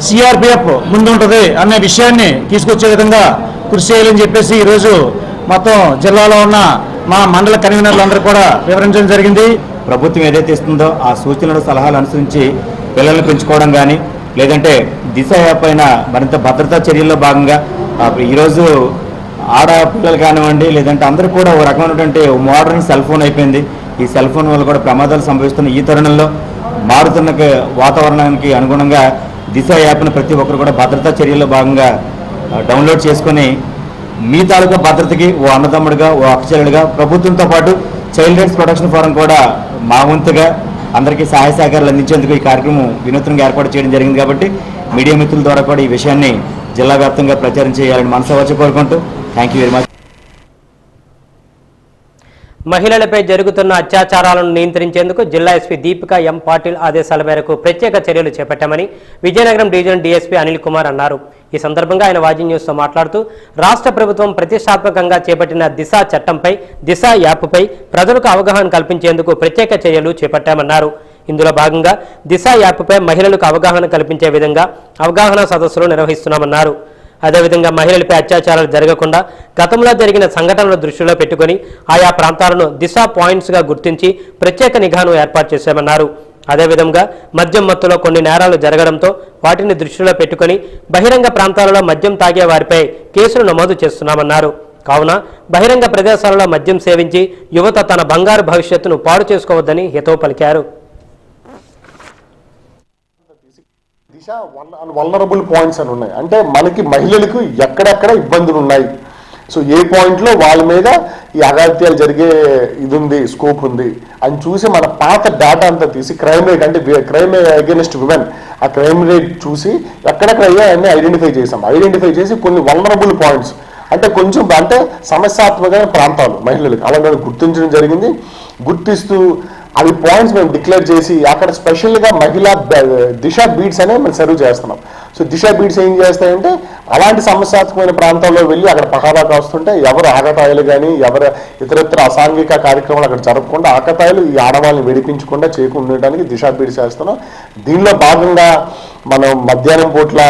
సిఆర్పిఎఫ్ ముందుంటుంది అనే విషయాన్ని తీసుకొచ్చే విధంగా కృషి చేయాలని చెప్పేసి ఈరోజు మొత్తం జిల్లాలో ఉన్న మా మండల కన్వీనర్లు అందరూ కూడా వివరించడం జరిగింది. ప్రభుత్వం ఏదైతే ఇస్తుందో ఆ సూచనలు సలహాలు అనుసరించి పిల్లల్ని పెంచుకోవడం కానీ లేదంటే దిశ యాప్ పైన మరింత భద్రతా చర్యల్లో భాగంగా ఈరోజు ఆడపిల్లలు కానివ్వండి లేదంటే అందరూ కూడా ఒక రకమైనటువంటి మోడర్న్ సెల్ ఫోన్ అయిపోయింది. ఈ సెల్ ఫోన్ వల్ల కూడా ప్రమాదాలు సంభవిస్తున్న ఈ తరుణంలో మారుతున్న వాతావరణానికి అనుగుణంగా దిశ యాప్ను ప్రతి ఒక్కరు కూడా భద్రతా చర్యల్లో భాగంగా డౌన్లోడ్ చేసుకొని మీ తాలూకా భద్రతకి ఓ అన్నదమ్ముడిగా ఓ అక్కచెల్లెలుగా ప్రభుత్వంతో పాటు చైల్డ్ రైట్స్ ప్రొటెక్షన్ ఫోరం కూడా మా వంతుగా అందరికీ సహాయ సహకారాలు అందించేందుకు ఈ కార్యక్రమం వినూత్నంగా ఏర్పాటు చేయడం జరిగింది. కాబట్టి మీడియా మిత్రుల ద్వారా కూడా ఈ విషయాన్ని జిల్లా వ్యాప్తంగా ప్రచారం చేయాలని మనసు వచ్చి కోరుకుంటూ థ్యాంక్ యూ వెరీ మచ్. మహిళలపై జరుగుతున్న అత్యాచారాలను నియంత్రించేందుకు జిల్లా ఎస్పీ దీపిక ఎం పాటిల్ ఆదేశాల మేరకు ప్రత్యేక చర్యలు చేపట్టామని విజయనగరం డివిజన్ డీఎస్పీ అనిల్ కుమార్ అన్నారు. ఈ సందర్భంగా ఆయన వాజీ న్యూస్తో మాట్లాడుతూ రాష్ట్ర ప్రభుత్వం ప్రతిష్టాత్మకంగా చేపట్టిన దిశ చట్టంపై, దిశ యాప్పై ప్రజలకు అవగాహన కల్పించేందుకు ప్రత్యేక చర్యలు చేపట్టామన్నారు. ఇందులో భాగంగా దిశ యాప్పై మహిళలకు అవగాహన కల్పించే విధంగా అవగాహన సదస్సులు నిర్వహిస్తున్నామన్నారు. అదేవిధంగా మహిళలపై అత్యాచారాలు జరగకుండా గతంలో జరిగిన సంఘటనల దృష్టిలో పెట్టుకుని ఆయా ప్రాంతాలను దిశ పాయింట్స్గా గుర్తించి ప్రత్యేక నిఘాను ఏర్పాటు చేశామన్నారు. అదేవిధంగా మద్యం మత్తులో కొన్ని నేరాలు జరగడంతో వాటిని దృష్టిలో పెట్టుకుని బహిరంగ ప్రాంతాలలో మద్యం తాగే వారిపై కేసులు నమోదు చేస్తున్నామన్నారు. కావున బహిరంగ ప్రదేశాలలో మద్యం సేవించి యువత తన బంగారు భవిష్యత్తును పాడు చేసుకోవద్దని హితవు పలికారు. దిశ వల్నరబుల్ పాయింట్స్ అని ఉన్నాయి. అంటే మనకి మహిళలకు ఎక్కడెక్కడ ఇబ్బందులు ఉన్నాయి, సో ఏ పాయింట్లో వాళ్ళ మీద ఈ అఘాత్యాలు జరిగే ఇది ఉంది, స్కోప్ ఉంది అని చూసి మన పాత డేటా అంతా తీసి క్రైమ్ రేట్ అంటే క్రైమ్ అగేన్స్ట్ విమెన్ ఆ క్రైమ్ రేట్ చూసి ఎక్కడెక్కడ అయ్యా అన్నీ ఐడెంటిఫై చేసాం. ఐడెంటిఫై చేసి కొన్ని వల్నరబుల్ పాయింట్స్ అంటే కొంచెం అంటే సమస్యాత్మకమైన ప్రాంతాలు మహిళలకు అలా గుర్తించడం జరిగింది. గుర్తిస్తూ అవి పాయింట్స్ మేము డిక్లేర్ చేసి అక్కడ స్పెషల్గా మహిళా దిశ బీట్స్ అనే మేము సర్వ్ చేస్తున్నాం. సో దిశ బీట్స్ ఏం చేస్తాయంటే అలాంటి సమస్యాత్మకమైన ప్రాంతాల్లో వెళ్ళి అక్కడ పహారా కాస్తుంటే ఎవరు ఆకతాయిలు కానీ ఎవరు ఇతరత్ర అసాంఘిక కార్యక్రమాలు అక్కడ జరగకుండా ఆకతాయిలు ఈ ఆడవాళ్ళని విడిపించకుండా చేయకుండా ఉండడానికి దిశ బీట్స్ చేస్తున్నాం. దీనిలో భాగంగా మనం మధ్యాహ్నం పూట్ల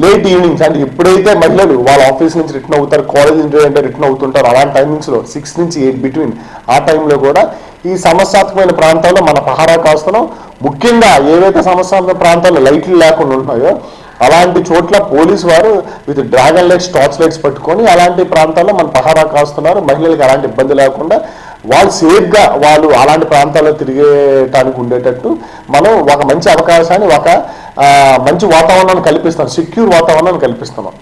లేట్ ఈవినింగ్స్ అంటే ఎప్పుడైతే మహిళలు వాళ్ళ ఆఫీస్ నుంచి రిటర్న్ అవుతారు, కాలేజ్ నుంచి అంటే రిటర్న్ అవుతుంటారు, అలాంటి టైమింగ్స్లో 6 నుంచి 8 బిట్వీన్ ఆ టైంలో కూడా ఈ సమస్యాత్మకమైన ప్రాంతాల్లో మన పహారా కాస్తున్నాం. ముఖ్యంగా ఏవైతే సమస్యాత్మక ప్రాంతాల్లో లైట్లు లేకుండా ఉంటున్నాయో అలాంటి చోట్ల పోలీసు వారు with dragon lights, torch lights పట్టుకొని అలాంటి ప్రాంతాల్లో మన పహారా కాస్తున్నారు. మహిళలకు అలాంటి ఇబ్బంది లేకుండా వాళ్ళు సేఫ్గా వాళ్ళు అలాంటి ప్రాంతాల్లో తిరిగేటానికి ఉండేటట్టు మనం ఒక మంచి అవకాశాన్ని, ఒక మంచి వాతావరణాన్ని కల్పిస్తాం, సెక్యూర్ వాతావరణాన్ని కల్పిస్తున్నాం.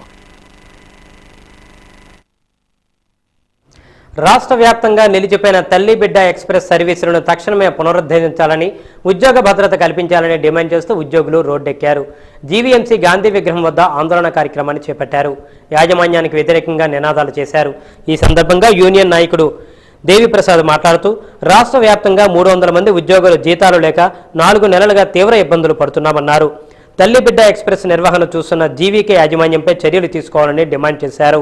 రాష్ట్ర వ్యాప్తంగా నిలిచిపోయిన తల్లి బిడ్డ ఎక్స్ప్రెస్ సర్వీసులను తక్షణమే పునరుద్ధరించాలని, ఉద్యోగ భద్రత కల్పించాలని డిమాండ్ చేస్తూ ఉద్యోగులు రోడ్డెక్కారు. జీవీఎంసీ గాంధీ విగ్రహం వద్ద ఆందోళన కార్యక్రమాన్ని చేపట్టారు. యాజమాన్యానికి వ్యతిరేకంగా నినాదాలు చేశారు. ఈ సందర్భంగా యూనియన్ నాయకుడు దేవిప్రసాద్ మాట్లాడుతూ రాష్ట్ర వ్యాప్తంగా 300 మంది ఉద్యోగులు జీతాలు లేక 4 నెలలుగా తీవ్ర ఇబ్బందులు పడుతున్నామన్నారు. తల్లి బిడ్డ ఎక్స్ప్రెస్ నిర్వహణ చూస్తున్న జీవీకే యాజమాన్యంపై చర్యలు తీసుకోవాలని డిమాండ్ చేశారు.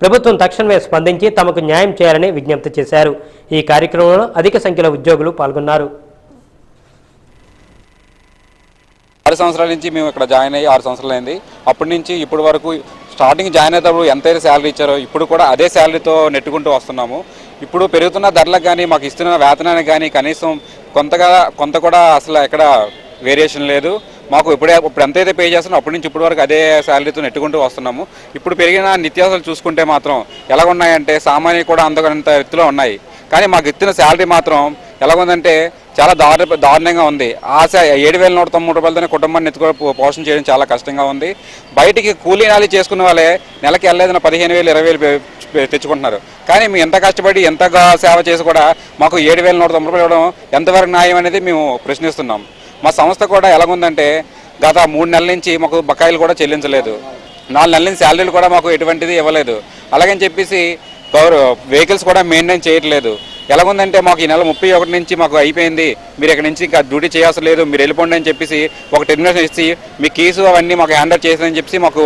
ప్రభుత్వం తక్షణమే స్పందించి తమకు న్యాయం చేయాలని విజ్ఞప్తి చేశారు. ఈ కార్యక్రమంలో అధిక సంఖ్యలో ఉద్యోగులు పాల్గొన్నారు. 6 సంవత్సరాల నుంచి మేము ఇక్కడ జాయిన్ అయ్యి 6 సంవత్సరాలు అయింది. అప్పటి నుంచి ఇప్పటి వరకు స్టార్టింగ్ జాయిన్ అయ్యేటప్పుడు ఎంతైతే శాలరీ ఇచ్చారో ఇప్పుడు కూడా అదే శాలరీతో నెట్టుకుంటూ వస్తున్నాము. ఇప్పుడు పెరుగుతున్న ధరలకు కానీ మాకు ఇస్తున్న వేతనానికి కానీ కనీసం కొంత కూడా అసలు ఎక్కడ వేరియేషన్ లేదు. మాకు ఇప్పుడు ఎంతైతే పే చేస్తున్నామో అప్పటి నుంచి ఇప్పటి వరకు అదే శాలరీతో నెట్టుకుంటూ వస్తున్నాము. ఇప్పుడు పెరిగిన నిత్యావసరాలు చూసుకుంటే మాత్రం ఎలాగున్నాయంటే సామాన్య కూడా అంత ఎత్తులో ఉన్నాయి. కానీ మాకు ఇచ్చిన శాలరీ మాత్రం ఎలాగుందంటే చాలా దారుణంగా ఉంది. 7,193 రూపాయలతోనే కుటుంబాన్ని ఎత్తుకొని పోషణ చేయడం చాలా కష్టంగా ఉంది. బయటికి కూలీ నాలి చేసుకునే వాళ్ళే నెలకి వెళ్ళలేదని 15,000, 20,000 తెచ్చుకుంటున్నారు. కానీ మేము ఎంత కష్టపడి ఎంతగా సేవ చేసి కూడా మాకు 7,190 రూపాయలు ఇవ్వడం ఎంతవరకు న్యాయం అనేది మేము ప్రశ్నిస్తున్నాం. మా సంస్థ కూడా ఎలాగుందంటే గత 3 నెలల నుంచి మాకు బకాయిలు కూడా చెల్లించలేదు. 4 నెలల నుంచి శాలరీలు కూడా మాకు ఎటువంటిది ఇవ్వలేదు. అలాగని చెప్పేసి వెహికల్స్ కూడా మెయింటైన్ చేయట్లేదు. ఎలాగుందంటే మాకు ఈ నెల 31 నుంచి మాకు అయిపోయింది, మీరు ఇక్కడ నుంచి ఇంకా డ్యూటీ చేయాల్సిన లేదు, మీరు వెళ్ళిపోండి అని చెప్పేసి ఒక టెర్మినేషన్ ఇచ్చి మీ కేసు అవన్నీ మాకు హ్యాండ్ ఓవర్ చేసిందని చెప్పేసి మాకు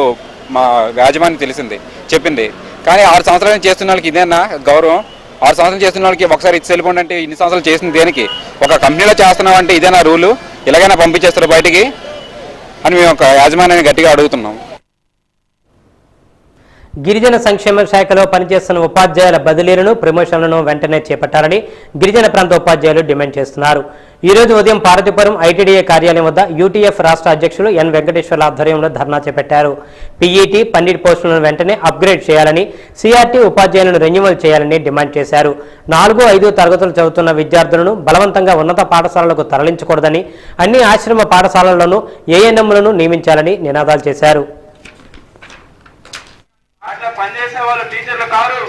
మా యాజమాన్యం చెప్పింది. కానీ 6 సంవత్సరాల నుంచి చేస్తున్న వాళ్ళకి ఇదేనా గౌరవం? 6 సంవత్సరాలు చేస్తున్న వాళ్ళకి ఒకసారి ఇచ్చి వెళ్ళిపోండి అంటే ఇన్ని సంవత్సరాలు చేసింది దేనికి? ఒక కంపెనీలో చేస్తున్నాం అంటే ఇదేనా రూలు? ఎలాగైనా పంపించేస్తారు బయటికి అని మేము ఒక యాజమాన్యాన్ని గట్టిగా అడుగుతున్నాం. గిరిజన సంక్షేమ శాఖలో పనిచేస్తున్న ఉపాధ్యాయుల బదిలీలను, ప్రమోషన్లను వెంటనే చేపట్టాలని గిరిజన ప్రాంత ఉపాధ్యాయులు డిమాండ్ చేస్తున్నారు. ఈ రోజు ఉదయం పార్వతీపురం ఐటీడీఏ కార్యాలయం వద్ద యూటీఎఫ్ రాష్ట్ర అధ్యక్షులు ఎన్ వెంకటేశ్వర్ల ఆధ్వర్యంలో ధర్నా చేపట్టారు. పీఈటీ, పండిట్ పోస్టులను వెంటనే అప్గ్రేడ్ చేయాలని, సిఆర్టీ ఉపాధ్యాయులను రెన్యువల్ చేయాలని డిమాండ్ చేశారు. 4, 5 తరగతులు చదువుతున్న విద్యార్థులను బలవంతంగా ఉన్నత పాఠశాలలకు తరలించకూడదని, అన్ని ఆశ్రమ పాఠశాలల్లోనూ ఏఎన్ఎంలను నియమించాలని నినాదాలు చేశారు. అట్లా పనిచేసే వాళ్ళు టీచర్లు కారు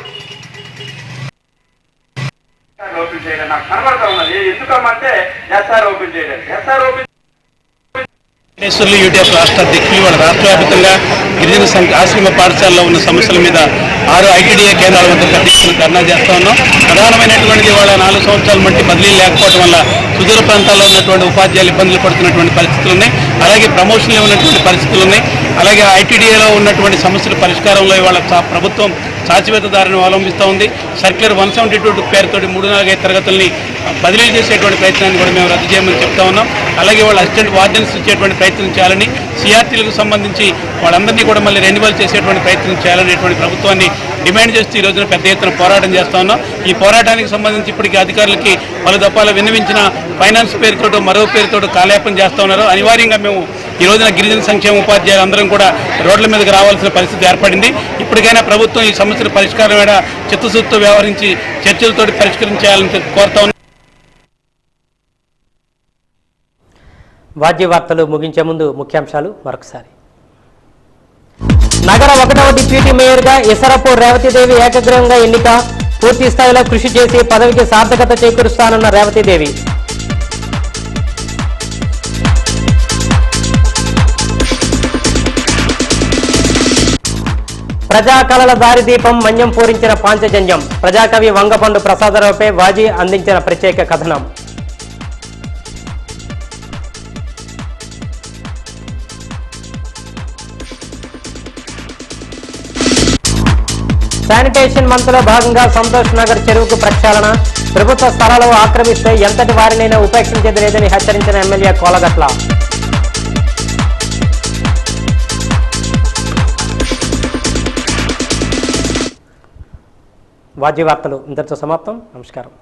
ఓపెన్ చేయడం నాకు కనబడతా ఉన్నది. ఎందుకమ్మంటే ఎస్ఆర్ ఓపెన్ చేయలేదు. ఎస్ఆర్ ఓపెన్ యూటీఎఫ్ రాష్ట్ర అధ్యక్షులు వాళ్ళ రాష్ట్ర వ్యాప్తంగా గిరిజన ఆశ్రమ పాఠశాలలో ఉన్న సమస్యల మీద 6 ఐటీడీఏ కేంద్రాల వద్ద అధ్యక్షులు ధర్నా చేస్తా ఉన్నాం. ప్రధానమైనటువంటిది వాళ్ళ 4 సంవత్సరాల మట్టి బదిలీ లేకపోవడం వల్ల సుదూర ప్రాంతాల్లో ఉన్నటువంటి ఉపాధ్యాయులు ఇబ్బందులు పడుతున్నటువంటి పరిస్థితులు ఉన్నాయి. అలాగే ప్రమోషన్లు ఉన్నటువంటి పరిస్థితులు ఉన్నాయి. అలాగే ఐటీడీఏలో ఉన్నటువంటి సమస్యల పరిష్కారంలో ఇవాళ ప్రభుత్వం శాశ్వత దారిని అవలంబిస్తూ ఉంది. సర్క్యులర్ 172 పేరుతోటి 3-4 తరగతుల్ని బదిలీ చేసేటువంటి ప్రయత్నాన్ని కూడా మేము రద్దు చేయమని చెప్తా ఉన్నాం. అలాగే వాళ్ళ అసిస్టెంట్ వార్డెన్స్ ఇచ్చేటువంటి ప్రయత్నం చేయాలని, సిఆర్టీలకు సంబంధించి వాళ్ళందరినీ కూడా మళ్ళీ రెన్యువల్ చేసేటువంటి ప్రయత్నం చేయాలనేటువంటి ప్రభుత్వాన్ని డిమాండ్ చేస్తూ ఈ రోజున పెద్ద ఎత్తున పోరాటం చేస్తా ఉన్నాం. ఈ పోరాటానికి సంబంధించి ఇప్పటికీ అధికారులకి పలు దఫాలు విన్నవించిన ఫైనాన్స్ పేరుతోటో మరో పేరుతోటో కాలయాపన చేస్తూ ఉన్నారు. అనివార్యంగా మేము ఈ రోజున గిరిజన సంక్షేమ ఉపాధ్యాయులు అందరం కూడా రోడ్ల మీదకి రావాల్సిన పరిస్థితి ఏర్పడింది. ఇప్పటికైనా ప్రభుత్వం ఈ సమస్యల పరిష్కారం మీద చిత్తశుద్ధితో వ్యవహరించి చర్చలతోటి పరిష్కరించాలని కోరుతా ఉన్నాం. వాద్య వార్తలు ముగించే ముందు ముఖ్యాంశాలు మరొకసారి. నగర 1వ డిప్యూటీ మేయర్గా ఇసరపు రేవతీదేవి ఏకగ్రీవంగా ఎన్నిక. పూర్తి స్థాయిలో కృషి చేసి పదవికి సార్థకత చేకూరుస్తానన్న రేవతీదేవి. ప్రజాకళల దారిదీపం మన్యం పూరించిన పాంచజన్యం. ప్రజాకవి వంగపండు ప్రసాదరావుపై వాజీ అందించిన ప్రత్యేక కథనం. శానిటేషన్ మంత్లో భాగంగా సంతోష్ నగర్ చెరువుకు ప్రక్షాళన. ప్రభుత్వ స్థలాలు ఆక్రమిస్తే ఎంతటి వారినైనా ఉపేక్షించేది లేదని హెచ్చరించిన ఎమ్మెల్యే కోలగట్ల. వాద్య వార్తలు ఇంతటితో సమాప్తం. నమస్కారం.